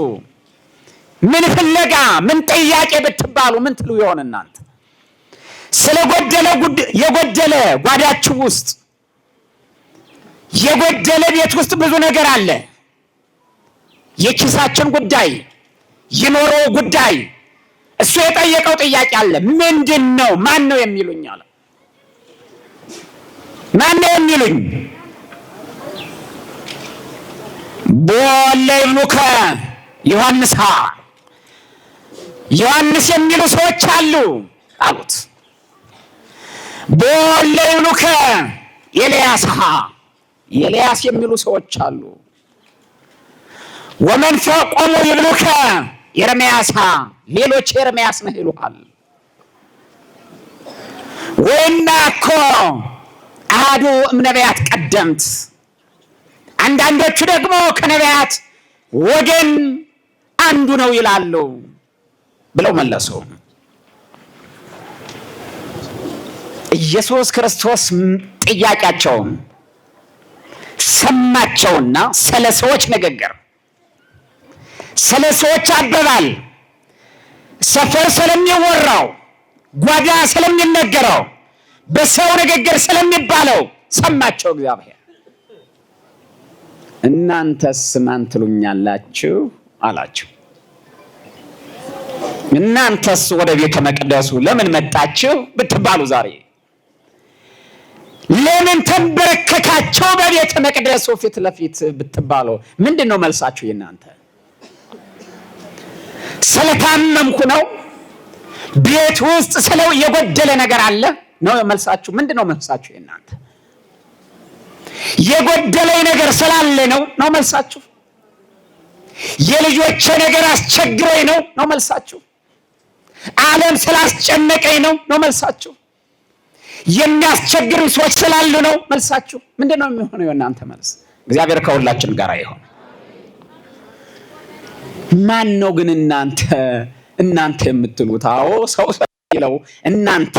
ምን ፍለጋ፣ ምን ጥያቄ ብትባሉ ምን ትሉ ይሆን እናንተ? የጎደለ ጓዳችሁ ውስጥ የጎደለ ቤት ውስጥ ብዙ ነገር አለ። የኪሳችን ጉዳይ፣ የኖሮ ጉዳይ፣ እሱ የጠየቀው ጥያቄ አለ። ምንድን ነው? ማን ነው የሚሉኝ አለ። ማን ነው የሚሉኝ? ቦለ ይብሉከ ዮሐንስ ዮሐንስ የሚሉ ሰዎች አሉ አሉት። ቦለ ይብሉከ ኤልያስ የሚሉ ሰዎች አሉ። ወመንፈቆሙ ይብሉከ ኤርምያስ፣ ሌሎች ኤርምያስ ነህ ይሉሃል። ወይና እኮ አሐዱ እምነቢያት ቀደምት፣ አንዳንዶቹ ደግሞ ከነቢያት ወገን አንዱ ነው ይላሉ ብለው መለሱ። ኢየሱስ ክርስቶስ ጥያቄያቸውን ሰማቸውና ስለ ሰዎች ንግግር፣ ስለ ሰዎች አባባል፣ ሰፈር ስለሚወራው፣ ጓዳ ስለሚነገረው፣ በሰው ንግግር ስለሚባለው ሰማቸው እግዚአብሔር። እናንተስ ማን ትሉኛላችሁ አላቸው። እናንተስ ወደ ቤተ መቅደሱ ለምን መጣችሁ ብትባሉ፣ ዛሬ ለምን ተንበረከካችሁ በቤተ መቅደሱ ፊት ለፊት ብትባሉ ምንድን ነው መልሳችሁ? የእናንተ ስለታመምኩ ነው? ቤት ውስጥ ስለ የጎደለ ነገር አለ ነው መልሳችሁ? ምንድን ነው መልሳችሁ? የእናንተ የጎደለ ነገር ስላለ ነው መልሳችሁ? የልጆቼ ነገር አስቸግረኝ ነው መልሳችሁ? ዓለም ስላስጨነቀኝ ነው መልሳችሁ? የሚያስቸግሩ ሰዎች ስላሉ ነው መልሳችሁ? ምንድነው የሚሆነው የእናንተ መልስ? እግዚአብሔር ከሁላችን ጋር ይሁን። ማን ነው ግን እናንተ የምትሉት? አዎ ሰው ይለው እናንተ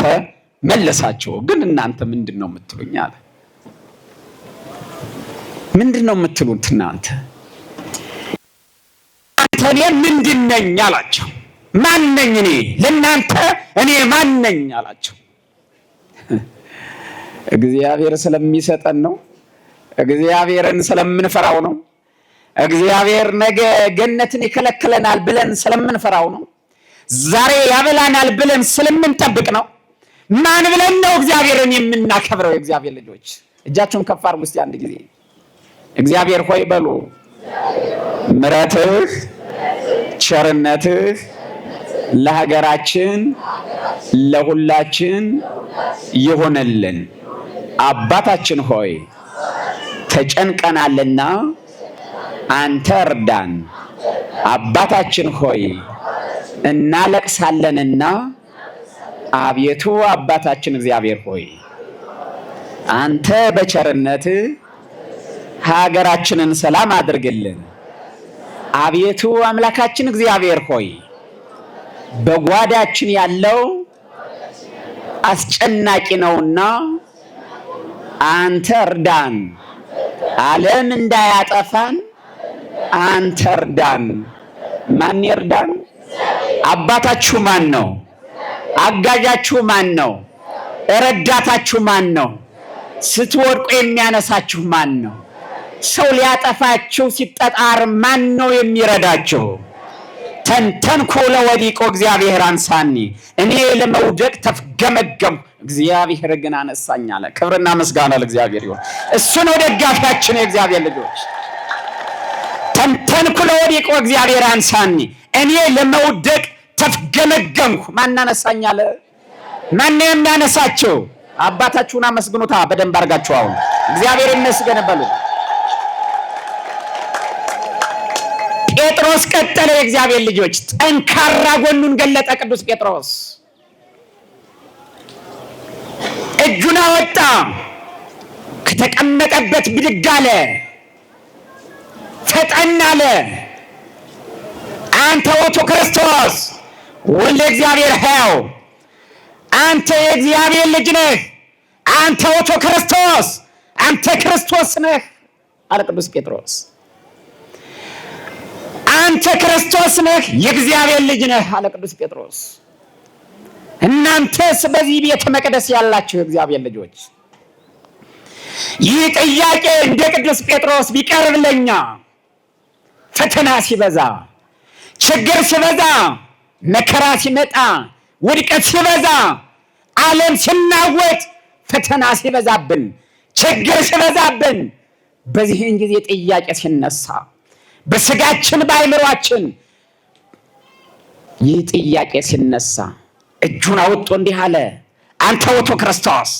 መለሳችሁ። ግን እናንተ ምንድነው የምትሉኝ አለ። ምንድነው የምትሉት እናንተ? እኔ ምንድን ነኝ አላቸው። ማን ነኝ እኔ ለእናንተ? እኔ ማን ነኝ አላቸው። እግዚአብሔር ስለሚሰጠን ነው። እግዚአብሔርን ስለምንፈራው ነው። እግዚአብሔር ነገ ገነትን ይከለክለናል ብለን ስለምንፈራው ነው። ዛሬ ያበላናል ብለን ስለምንጠብቅ ነው። ማን ብለን ነው እግዚአብሔርን የምናከብረው? የእግዚአብሔር ልጆች እጃችሁን ከፍ አድርጉ እስቲ አንድ ጊዜ። እግዚአብሔር ሆይ በሉ። ምሕረትህ ቸርነትህ ለሀገራችን ለሁላችን ይሆንልን። አባታችን ሆይ ተጨንቀናልና አንተ እርዳን። አባታችን ሆይ እናለቅሳለንና አቤቱ አባታችን እግዚአብሔር ሆይ አንተ በቸርነትህ ሀገራችንን ሰላም አድርግልን። አቤቱ አምላካችን እግዚአብሔር ሆይ በጓዳችን ያለው አስጨናቂ ነውና አንተ እርዳን። ዓለም እንዳያጠፋን አንተ እርዳን። ማን ይርዳን? አባታችሁ ማን ነው? አጋዣችሁ ማን ነው? ረዳታችሁ ማን ነው? ስትወድቁ የሚያነሳችሁ ማን ነው? ሰው ሊያጠፋችሁ ሲጠጣር ማን ነው የሚረዳችሁ? ተንተንኮ ለወዲቆ እግዚአብሔር አንሳኒ፣ እኔ ለመውደቅ ተፍገመገም እግዚአብሔር ግን አነሳኝ አለ። ክብርና ምስጋና ለእግዚአብሔር ይሁን። እሱ ነው ደጋፊያችን የእግዚአብሔር ልጆች። ተንተንኮ ለወዲቆ እግዚአብሔር አንሳኒ፣ እኔ ለመውደቅ ተፍገመገምኩ። ማን አነሳኝ አለ? ማን ነው የሚያነሳቸው? አባታችሁን አመስግኑታ በደንብ አድርጋችሁ። አሁን እግዚአብሔር ይመስገን በሉ። ጴጥሮስ ቀጠለ። የእግዚአብሔር ልጆች ጠንካራ ጎኑን ገለጠ። ቅዱስ ጴጥሮስ እጁን አወጣ፣ ከተቀመጠበት ብድግ አለ፣ ፈጠን አለ። አንተ ውእቱ ክርስቶስ ወልደ እግዚአብሔር ሕያው፣ አንተ የእግዚአብሔር ልጅ ነህ፣ አንተ ውእቱ ክርስቶስ፣ አንተ ክርስቶስ ነህ አለ ቅዱስ ጴጥሮስ። አንተ ክርስቶስ ነህ፣ የእግዚአብሔር ልጅ ነህ አለ ቅዱስ ጴጥሮስ። እናንተስ በዚህ ቤተ መቅደስ ያላችሁ የእግዚአብሔር ልጆች፣ ይህ ጥያቄ እንደ ቅዱስ ጴጥሮስ ቢቀርብ ለኛ ፈተና ሲበዛ፣ ችግር ሲበዛ፣ መከራ ሲመጣ፣ ውድቀት ሲበዛ፣ ዓለም ሲናወጥ፣ ፈተና ሲበዛብን፣ ችግር ሲበዛብን፣ በዚህን ጊዜ ጥያቄ ሲነሳ በስጋችን በአይምሯችን ይህ ጥያቄ ሲነሳ እጁን አውጥቶ እንዲህ አለ፣ አንተ ውእቱ ክርስቶስ፣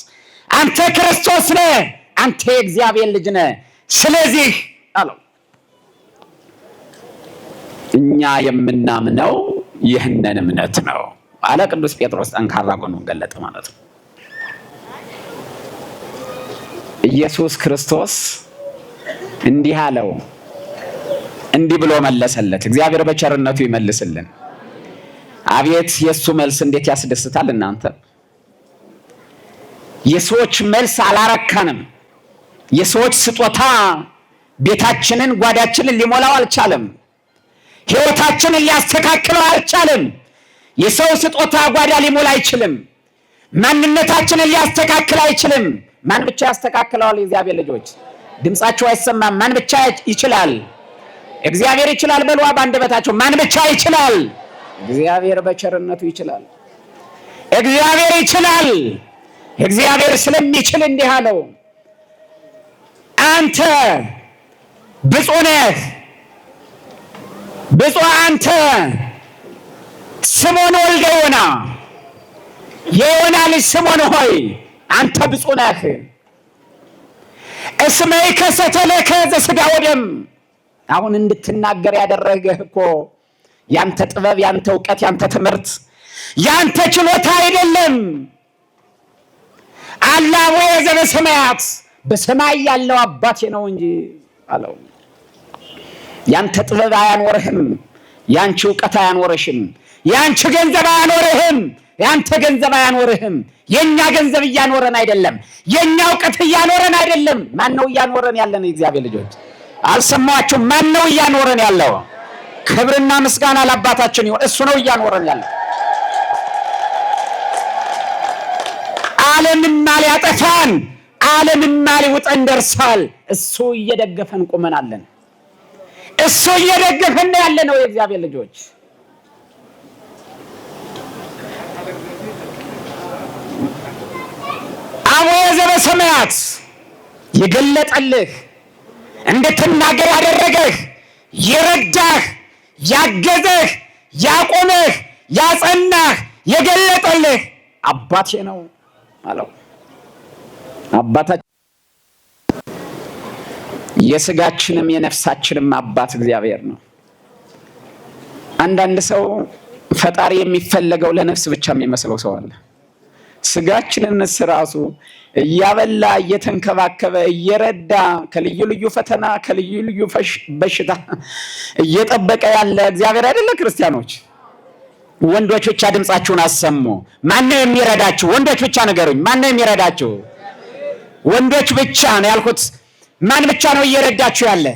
አንተ ክርስቶስ ነህ፣ አንተ የእግዚአብሔር ልጅ ነህ። ስለዚህ አለው እኛ የምናምነው ይህንን እምነት ነው አለ ቅዱስ ጴጥሮስ። ጠንካራ ጎኑን ገለጠ ማለት ነው። ኢየሱስ ክርስቶስ እንዲህ አለው፣ እንዲህ ብሎ መለሰለት። እግዚአብሔር በቸርነቱ ይመልስልን። አቤት የሱ መልስ እንዴት ያስደስታል! እናንተ የሰዎች መልስ አላረካንም። የሰዎች ስጦታ ቤታችንን ጓዳችንን ሊሞላው አልቻለም። ሕይወታችንን ሊያስተካክለው አልቻለም። የሰው ስጦታ ጓዳ ሊሞላ አይችልም። ማንነታችንን ሊያስተካክል አይችልም። ማን ብቻ ያስተካክለዋል? የእግዚአብሔር ልጆች ድምጻቸው አይሰማም። ማን ብቻ ይችላል? እግዚአብሔር ይችላል በሉ በአንደበታቸው። ማን ብቻ ይችላል? እግዚአብሔር በቸርነቱ ይችላል። እግዚአብሔር ይችላል። እግዚአብሔር ስለሚችል እንዲህ አለው፣ አንተ ብፁዕ ነህ፣ ብፁዕ አንተ ስምዖን ወልደ ዮና፣ የዮና ልጅ ስምዖን ሆይ አንተ ብፁዕ ነህ። እስመ ኢከሰተ ለከ ዘሥጋ ወደም። አሁን እንድትናገር ያደረገህ እኮ ያንተ ጥበብ፣ ያንተ እውቀት፣ ያንተ ትምህርት፣ ያንተ ችሎታ አይደለም። አላቦየ ዘበሰማያት፣ በሰማይ ያለው አባቴ ነው እንጂ አለው። ያንተ ጥበብ አያኖርህም፣ ያንቺ እውቀት አያኖርሽም፣ ያንቺ ገንዘብ አያኖርህም፣ ያንተ ገንዘብ አያኖርህም። የኛ ገንዘብ እያኖረን አይደለም፣ የኛ እውቀት እያኖረን አይደለም። ማን ነው እያኖረን ያለን? የእግዚአብሔር ልጆች አልሰማችሁም? ማን ነው እያኖረን ያለው? ክብርና ምስጋና ለአባታችን ይሁን። እሱ ነው እያኖረን ያለው። ዓለምማ ሊያጠፋን፣ ዓለምማ ሊውጠን ደርሷል። እሱ እየደገፈን ቁመናለን። እሱ እየደገፈን ያለ ነው። የእግዚአብሔር ልጆች አቡየ ዘበሰማያት የገለጠልህ፣ እንድትናገር ያደረገህ፣ የረዳህ፣ ያገዘህ፣ ያቆመህ፣ ያጸናህ፣ የገለጠልህ አባቴ ነው አለው። አባታችን የስጋችንም የነፍሳችንም አባት እግዚአብሔር ነው። አንዳንድ ሰው ፈጣሪ የሚፈለገው ለነፍስ ብቻ የሚመስለው ሰው አለ። ስጋችንን ራሱ እያበላ እየተንከባከበ እየረዳ ከልዩ ልዩ ፈተና ከልዩ ልዩ በሽታ እየጠበቀ ያለ እግዚአብሔር አይደለ? ክርስቲያኖች ወንዶች ብቻ ድምጻችሁን አሰሙ። ማነው የሚረዳችሁ? ወንዶች ብቻ ነገሩኝ። ማነው የሚረዳችሁ? ወንዶች ብቻ ነው ያልኩት። ማን ብቻ ነው እየረዳችሁ ያለ?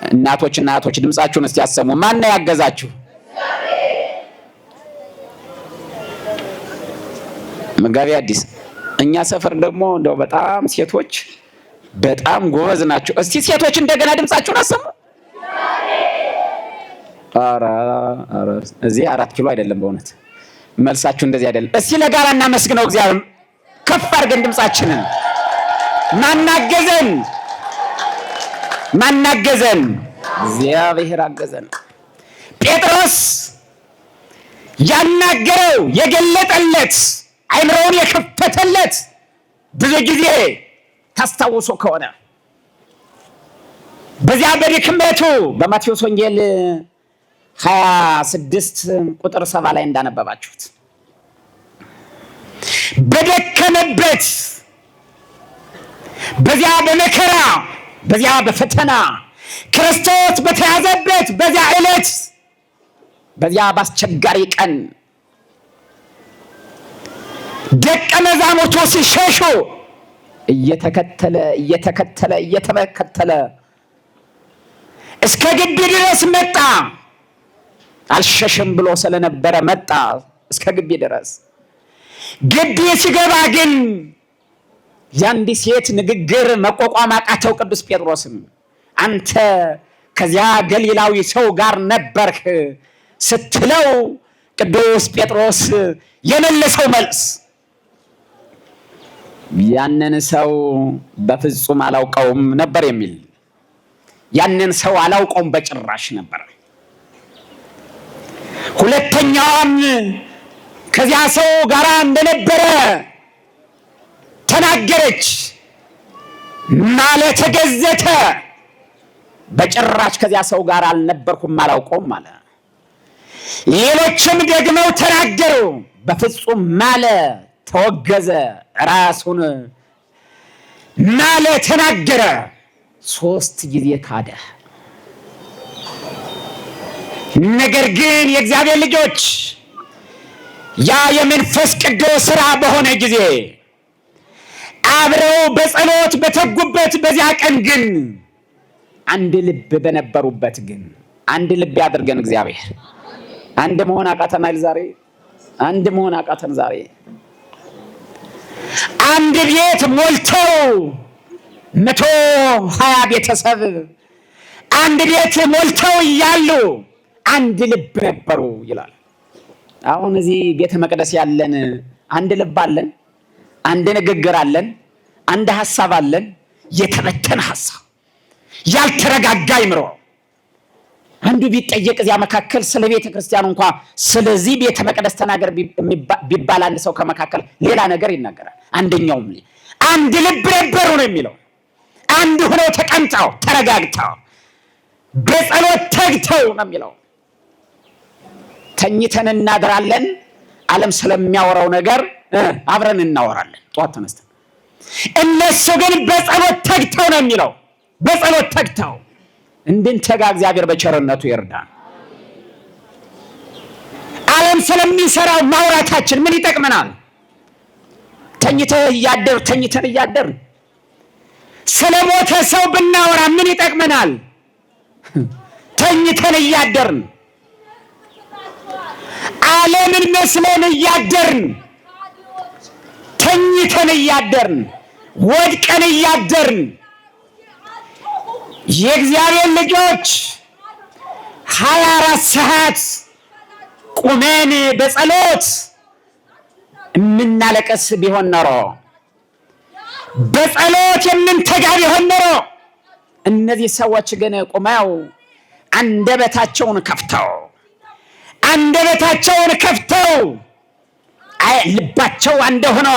እናቶችና እህቶች ድምጻችሁን እስቲ አሰሙ። ማን ነው ያገዛችሁ? መጋቢ አዲስ እኛ ሰፈር ደግሞ እንደው በጣም ሴቶች በጣም ጎበዝ ናቸው። እስቲ ሴቶች እንደገና ድምጻችሁን አሰሙ። ኧረ እዚህ 4 ኪሎ አይደለም በእውነት መልሳችሁ እንደዚህ አይደለም። እስቲ ለጋራ እናመስግነው እግዚአብሔር። ከፍ አድርገን ድምጻችንን ማናገዘን ማናገዘን እግዚአብሔር አገዘን። ጴጥሮስ ያናገረው የገለጠለት አይምሮውን የከፈተለት ብዙ ጊዜ ታስታውሶ ከሆነ በዚያ በድክመቱ በማቴዎስ ወንጌል 26 ቁጥር 7 ላይ እንዳነበባችሁት በደከመበት በዚያ በመከራ በዚያ በፈተና ክርስቶስ በተያዘበት በዚያ ዕለት በዚያ ባስቸጋሪ ቀን ደቀ መዛሙርቱ ሲሸሹ እየተከተለ እስከ ግቢ ድረስ መጣ። አልሸሽም ብሎ ስለነበረ መጣ እስከ ግቢ ድረስ። ግቢ ሲገባ ግን ያንዲ ሴት ንግግር መቋቋም አቃተው ቅዱስ ጴጥሮስም። አንተ ከዚያ ገሊላዊ ሰው ጋር ነበርክ ስትለው ቅዱስ ጴጥሮስ የመለሰው መልስ ያንን ሰው በፍጹም አላውቀውም ነበር የሚል። ያንን ሰው አላውቀውም በጭራሽ ነበር። ሁለተኛውም ከዚያ ሰው ጋር እንደነበረ ተናገረች። ማለት ገዘተ። በጭራሽ ከዚያ ሰው ጋር አልነበርኩም አላውቀውም ማለ። ሌሎችም ደግመው ተናገሩ። በፍጹም ማለ፣ ተወገዘ፣ ራሱን ማለ፣ ተናገረ። 3 ጊዜ ካደ። ነገር ግን የእግዚአብሔር ልጆች ያ የመንፈስ ቅዱስ ሥራ በሆነ ጊዜ አብረው በጸሎት በተጉበት በዚያ ቀን ግን አንድ ልብ በነበሩበት ግን አንድ ልብ ያድርገን እግዚአብሔር። አንድ መሆን አቃተናል ዛሬ። አንድ መሆን አቃተን ዛሬ። አንድ ቤት ሞልተው 120 ቤተሰብ አንድ ቤት ሞልተው እያሉ አንድ ልብ ነበሩ ይላል። አሁን እዚህ ቤተ መቅደስ ያለን አንድ ልብ አለን፣ አንድ ንግግር አለን፣ አንድ ሐሳብ አለን። የተበተነ ሐሳብ፣ ያልተረጋጋ አይምሮ። አንዱ ቢጠየቅ እዚያ መካከል ስለ ቤተ ክርስቲያን እንኳን ስለዚህ ቤተ መቅደስ ተናገር ቢባል አንድ ሰው ከመካከል ሌላ ነገር ይናገራል። አንደኛውም አንድ ልብ ነበሩ ነው የሚለው። አንድ ሆነው ተቀምጠው ተረጋግተው በጸሎት ተግተው ነው የሚለው። ተኝተን እናድራለን። ዓለም ስለሚያወራው ነገር አብረን እናወራለን ጧት ተነስተን። እነሱ ግን በጸሎት ተግተው ነው የሚለው። በጸሎት ተግተው እንድንተጋ እግዚአብሔር በቸርነቱ ይርዳን። ዓለም ስለሚሰራው ማውራታችን ምን ይጠቅመናል? ተኝተን እያደር ስለ ሞተ ሰው ብናወራ ምን ይጠቅመናል? ተኝተን እያደርን ዓለምን መስለን እያደርን ተኝተን እያደርን ወድቀን እያደርን የእግዚአብሔር ልጆች 24 ሰዓት ቁመን በጸሎት የምናለቀስ ቢሆን ኖሮ፣ በጸሎት የምንተጋ ቢሆን ኖሮ፣ እነዚህ ሰዎች ግን ቁመው አንደበታቸውን ከፍተው ልባቸው አንድ ሆኖ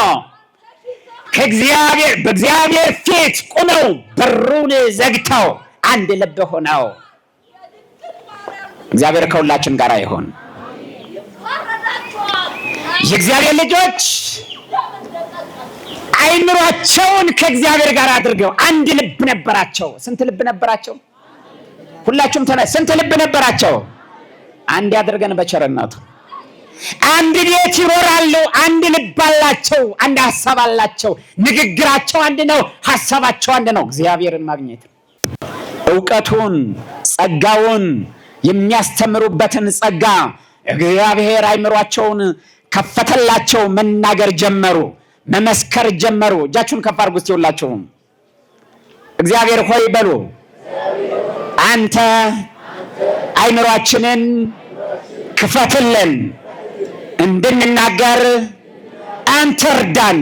በእግዚአብሔር ፊት ቁመው በሩን ዘግተው አንድ ልብ ሆነው። እግዚአብሔር ከሁላችን ጋር ይሁን። የእግዚአብሔር ልጆች አይምሯቸውን ከእግዚአብሔር ጋር አድርገው አንድ ልብ ነበራቸው። ስንት ልብ ነበራቸው? ሁላችሁም ስንት ልብ ነበራቸው? አንድ ያድርገን በቸርነቱ። አንድ ቤት ይኖራሉ። አንድ ልብ አላቸው። አንድ ሐሳብ አላቸው። ንግግራቸው አንድ ነው። ሐሳባቸው አንድ ነው። እግዚአብሔርን ማግኘት ዕውቀቱን፣ ጸጋውን የሚያስተምሩበትን ጸጋ እግዚአብሔር አይምሯቸውን ከፈተላቸው። መናገር ጀመሩ፣ መመስከር ጀመሩ። እጃችሁን ከፍ አድርጉ እስቲ ሁላችሁም። እግዚአብሔር ሆይ በሉ። አንተ አይምሯችንን ክፈትልን፣ እንድንናገር አንተ እርዳን።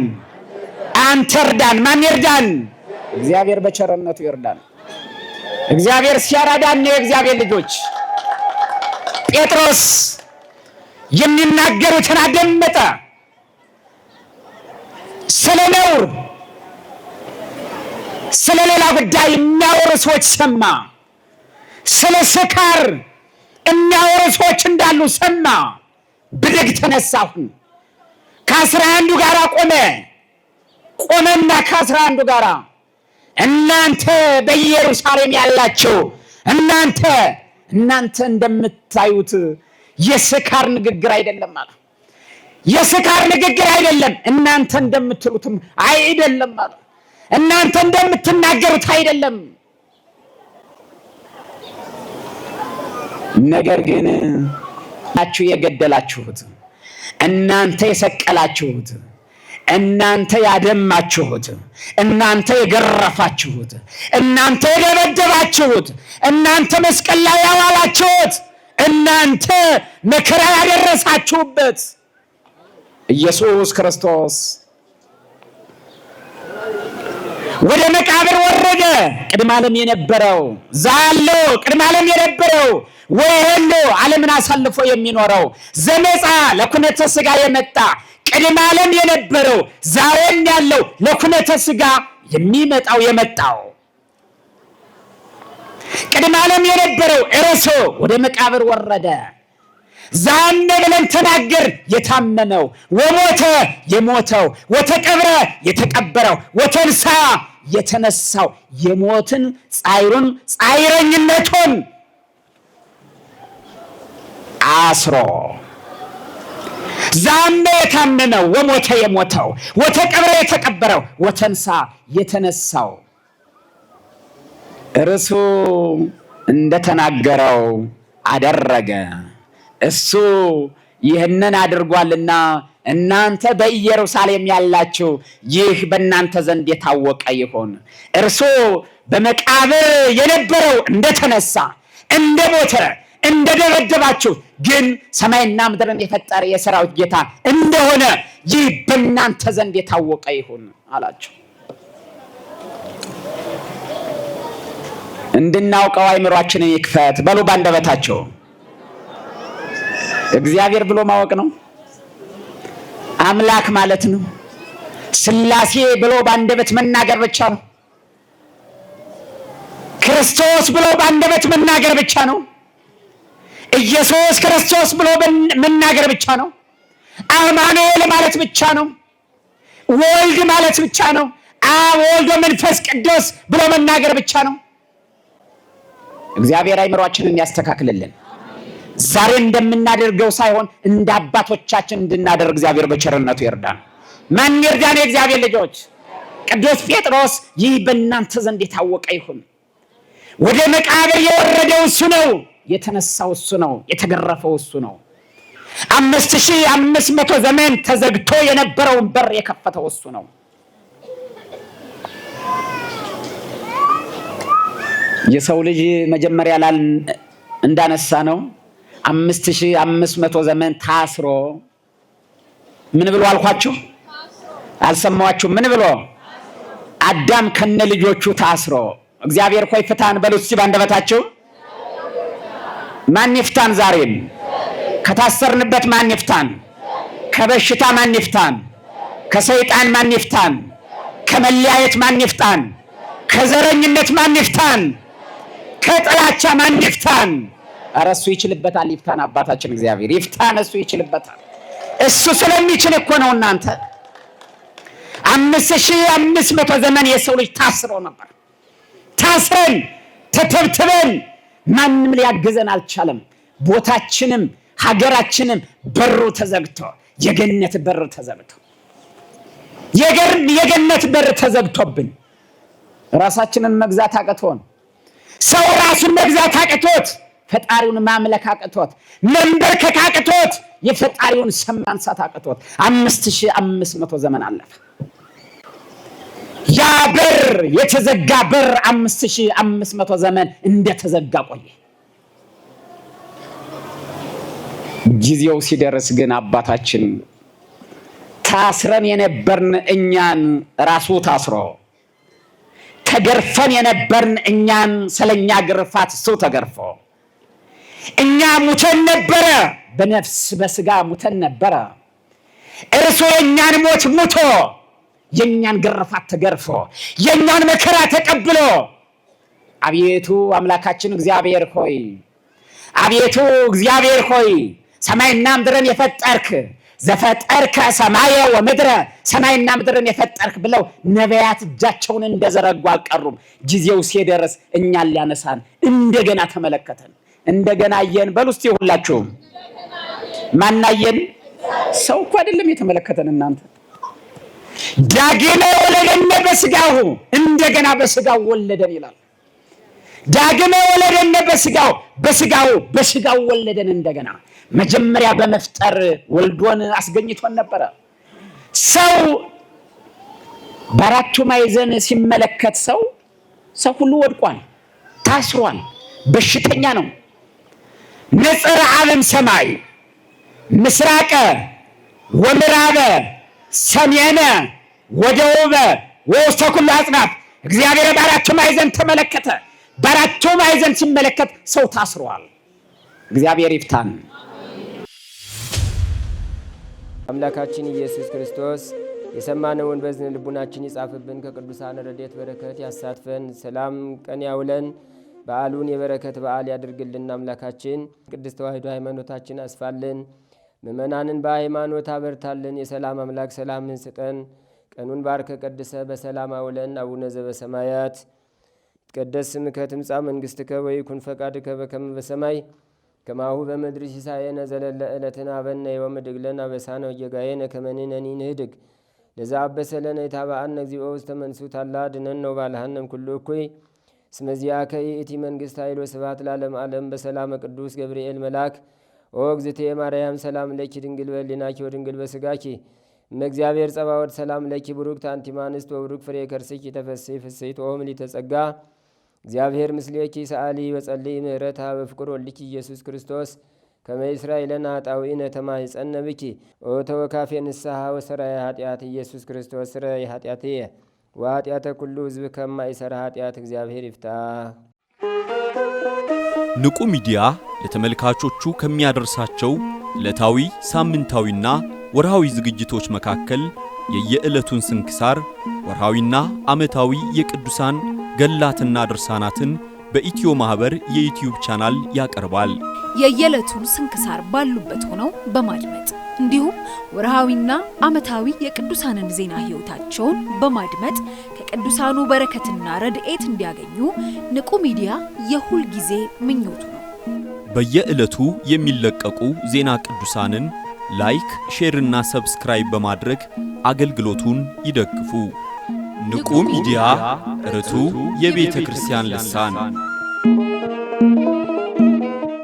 ማን ይርዳን? እግዚአብሔር በቸርነቱ ይርዳን። እግዚአብሔር ሲያራዳን ነው። የእግዚአብሔር ልጆች ጴጥሮስ የሚናገሩትን አደመጠ። ስለ ነውር፣ ስለ ሌላ ጉዳይ የሚያወሩ ሰዎች ሰማ። ስለ ስካር የሚያወሩ ሰዎች እንዳሉ ሰማ። ብድግ ተነሳሁ። ከ11 ጋር ቆመና ከ11 ጋር እናንተ በኢየሩሳሌም ያላችሁ እናንተ እንደምታዩት የስካር ንግግር አይደለም አለ። የስካር ንግግር አይደለም፣ እናንተ እንደምትሉትም አይደለም አለ። እናንተ እንደምትናገሩት አይደለም። ነገር ግን ናችሁ የገደላችሁት፣ እናንተ የሰቀላችሁት፣ እናንተ ያደማችሁት፣ እናንተ የገረፋችሁት፣ እናንተ የደበደባችሁት፣ እናንተ መስቀል ላይ ያዋላችሁት፣ እናንተ መከራ ያደረሳችሁበት ኢየሱስ ክርስቶስ ወደ መቃብር ወረደ። ቅድመ ዓለም የነበረው ዛሎ ቅድመ ዓለም የነበረው ወይሄሎ ዓለምን አሳልፎ የሚኖረው ዘመጻ ለኩነተ ሥጋ የመጣ ቅድመ ዓለም የነበረው ዛሬም ያለው ለኩነተ ሥጋ የሚመጣው የመጣው ቅድመ ዓለም የነበረው እርሱ ወደ መቃብር ወረደ። ዛነ ብለን ተናገር የታመመው ወሞተ የሞተው ወተቀብረ የተቀበረው ወተንሳ የተነሳው የሞትን ጻይረኝነቱን አስሮ ዛነ የታመመው ወሞተ የሞተው ወተቀብረ የተቀበረው ወተንሳ የተነሳው እርሱ እንደተናገረው አደረገ። እሱ ይህንን አድርጓልና እናንተ በኢየሩሳሌም ያላችሁ ይህ በእናንተ ዘንድ የታወቀ ይሁን። እርሱ በመቃብር የነበረው እንደተነሳ እንደሞተ እንደደበደባችሁ ግን ሰማይና ምድርን የፈጠረ የሰራዊት ጌታ እንደሆነ ይህ በእናንተ ዘንድ የታወቀ ይሁን አላቸው። እንድናውቀው አይምሯችንን ይክፈት በሉ ባንደበታቸው። እግዚአብሔር ብሎ ማወቅ ነው። አምላክ ማለት ነው። ሥላሴ ብሎ ባንደበት መናገር ብቻ ነው። ክርስቶስ ብሎ ባንደበት መናገር ብቻ ነው። ኢየሱስ ክርስቶስ ብሎ መናገር ብቻ ነው። አማኑኤል ማለት ብቻ ነው። ወልድ ማለት ብቻ ነው። አብ ወልድ መንፈስ ቅዱስ ብሎ መናገር ብቻ ነው። እግዚአብሔር አይምሯችንን ያስተካክልልን። ዛሬ እንደምናደርገው ሳይሆን እንደ አባቶቻችን እንድናደርግ እግዚአብሔር በቸርነቱ ይርዳን። ማን ይርዳን? የእግዚአብሔር ልጆች። ቅዱስ ጴጥሮስ ይህ በእናንተ ዘንድ የታወቀ ይሁን። ወደ መቃብር የወረደው እሱ ነው፣ የተነሳው እሱ ነው፣ የተገረፈው እሱ ነው። 5500 ዘመን ተዘግቶ የነበረውን በር የከፈተው እሱ ነው። የሰው ልጅ መጀመሪያ ላይ እንዳነሳ ነው 5500 ዘመን ታስሮ ምን ብሎ አልኳችሁ? አልሰማችሁ? ምን ብሎ? አዳም ከነ ልጆቹ ታስሮ እግዚአብሔር ሆይ ፍታን በሉ እስቲ ባንደበታችሁ። ማን ይፍታን? ዛሬም ከታሰርንበት ማን ይፍታን? ከበሽታ ማን ይፍታን? ከሰይጣን ማን ይፍታን? ከመለያየት ማን ይፍታን? ከዘረኝነት ማን ይፍታን? ከጥላቻ ማን ይፍታን? ኧረ እሱ ይችልበታል። ይፍታን አባታችን እግዚአብሔር ይፍታን። እሱ ይችልበታል። እሱ ስለሚችል እኮ ነው። እናንተ 5500 ዘመን የሰው ልጅ ታስሮ ነበር። ታስረን ተተብትበን ማንም ሊያገዘን አልቻለም። ቦታችንም ሀገራችንም በሩ ተዘግቶ የገነት በር ተዘግቶ የገነት በር ተዘግቶብን ራሳችንን መግዛት አቅቶን ሰው ራሱን መግዛት አቅቶት ፈጣሪውን ማምለክ አቅቶት መንበርከክ አቅቶት የፈጣሪውን ስም ማንሳት አቅቶት 5500 ዘመን አለፈ። ያ በር የተዘጋ በር 5500 ዘመን እንደተዘጋ ቆየ። ጊዜው ሲደርስ ግን አባታችን ታስረን የነበርን እኛን ራሱ ታስሮ ተገርፈን የነበርን እኛን ስለኛ ግርፋት እሱ ተገርፎ እኛ ሙተን ነበረ፣ በነፍስ በስጋ ሙተን ነበረ። እርሱ የኛን ሞት ሙቶ የኛን ግርፋት ተገርፎ የኛን መከራ ተቀብሎ አቤቱ አምላካችን እግዚአብሔር ሆይ፣ አቤቱ እግዚአብሔር ሆይ፣ ሰማይና ምድርን የፈጠርክ ዘፈጠርከ ሰማየ ወምድረ ሰማይና ምድርን የፈጠርክ ብለው ነቢያት እጃቸውን እንደዘረጉ አልቀሩም። ጊዜው ሲደርስ እኛን ሊያነሳን እንደገና ተመለከተን። እንደገና አየን በሉ እስቲ ሁላችሁም። ማናየን? ሰው እኮ አይደለም የተመለከተን እናንተ። ዳግመ ወለደነ በስጋሁ እንደገና በስጋው ወለደን ይላል። ዳግመ ወለደነ በስጋው ወለደን እንደገና። መጀመሪያ በመፍጠር ወልዶን አስገኝቶን ነበረ። ሰው በአራቱ ማዕዘን ሲመለከት ሰው ሁሉ ወድቋል፣ ታስሯል፣ በሽተኛ ነው። ንጽር ዓለም ሰማይ ምስራቀ ወምዕራበ ሰሜነ ወደቡበ ወውስተ ኩሉ አጽናፍ እግዚአብሔር በአራቱ ማዕዘን ተመለከተ። በአራቱ ማዕዘን ሲመለከት ሰው ታስሯል። እግዚአብሔር ይፍታን። አምላካችን ኢየሱስ ክርስቶስ የሰማነውን በዝን ልቡናችን ይጻፍብን፣ ከቅዱሳን ረድኤት በረከት ያሳትፈን፣ ሰላም ቀን ያውለን፣ በዓሉን የበረከት በዓል ያድርግልን። አምላካችን ቅድስት ተዋሕዶ ሃይማኖታችን አስፋልን፣ ምእመናንን በሃይማኖት አበርታልን። የሰላም አምላክ ሰላምን ስጠን። ቀኑን ባርከ ቀድሰ በሰላም አውለን። አቡነ ዘበሰማያት ይትቀደስ ስምከ ትምጻእ መንግሥትከ ወይኩን ፈቃድከ በከመ በሰማይ ከማሁ በምድር ሲሳየነ ዘለለ ዕለትነ ሀበነ ዮም ወኅድግ ለነ አበሳነ ወጌጋየነ ከመ ንሕነኒ ንኅድግ ለዘአበሰ ለነ ኢታብአነ እግዚኦ ውስተ መንሱት አላ አድኅነነ ወባልሐነ እምኩሉ እኩይ እስመ ዚአከ ይእቲ መንግሥት ኃይል ወስብሐት ለዓለመ ዓለም። በሰላመ ቅዱስ ገብርኤል መልአክ ኦ እግዝእትየ ማርያም ሰላም ለኪ ድንግል በሕሊናኪ ወድንግል በሥጋኪ እመ እግዚአብሔር ጸባኦት ሰላም ለኪ ቡሩክት አንቲ እምአንስት ወቡሩክ ፍሬ ከርስኪ ተፈሥሒ ፍሥሕት ኦ ምልዕተ ጸጋ እግዚአብሔር ምስሌኪ ሰአሊ ወጸልይ ምህረታ በፍቅር ወልኪ ኢየሱስ ክርስቶስ ከመ ይስራይ ለነ ኃጣውኢነ ተማኅፀነ ብኪ ኦ ተወካፌ ንስሐ ወሰራይ ኃጢአት ኢየሱስ ክርስቶስ ስረይ ኃጢአትየ ወኃጢአተ ኩሉ ሕዝብ ከማይሰራ ኃጢአት እግዚአብሔር ይፍታ። ንቁ ሚዲያ ለተመልካቾቹ ከሚያደርሳቸው ዕለታዊ ሳምንታዊና ወርሃዊ ዝግጅቶች መካከል የየዕለቱን ስንክሳር ወርሃዊና ዓመታዊ የቅዱሳን ገላትና ድርሳናትን በኢትዮ ማህበር የዩቲዩብ ቻናል ያቀርባል። የየዕለቱን ስንክሳር ባሉበት ሆነው በማድመጥ እንዲሁም ወርሃዊና ዓመታዊ የቅዱሳንን ዜና ሕይወታቸውን በማድመጥ ከቅዱሳኑ በረከትና ረድኤት እንዲያገኙ ንቁ ሚዲያ የሁል ጊዜ ምኞቱ ነው። በየዕለቱ የሚለቀቁ ዜና ቅዱሳንን ላይክ፣ ሼርና ሰብስክራይብ በማድረግ አገልግሎቱን ይደግፉ። ንቁ ሚዲያ ርቱ የቤተ ክርስቲያን ልሳን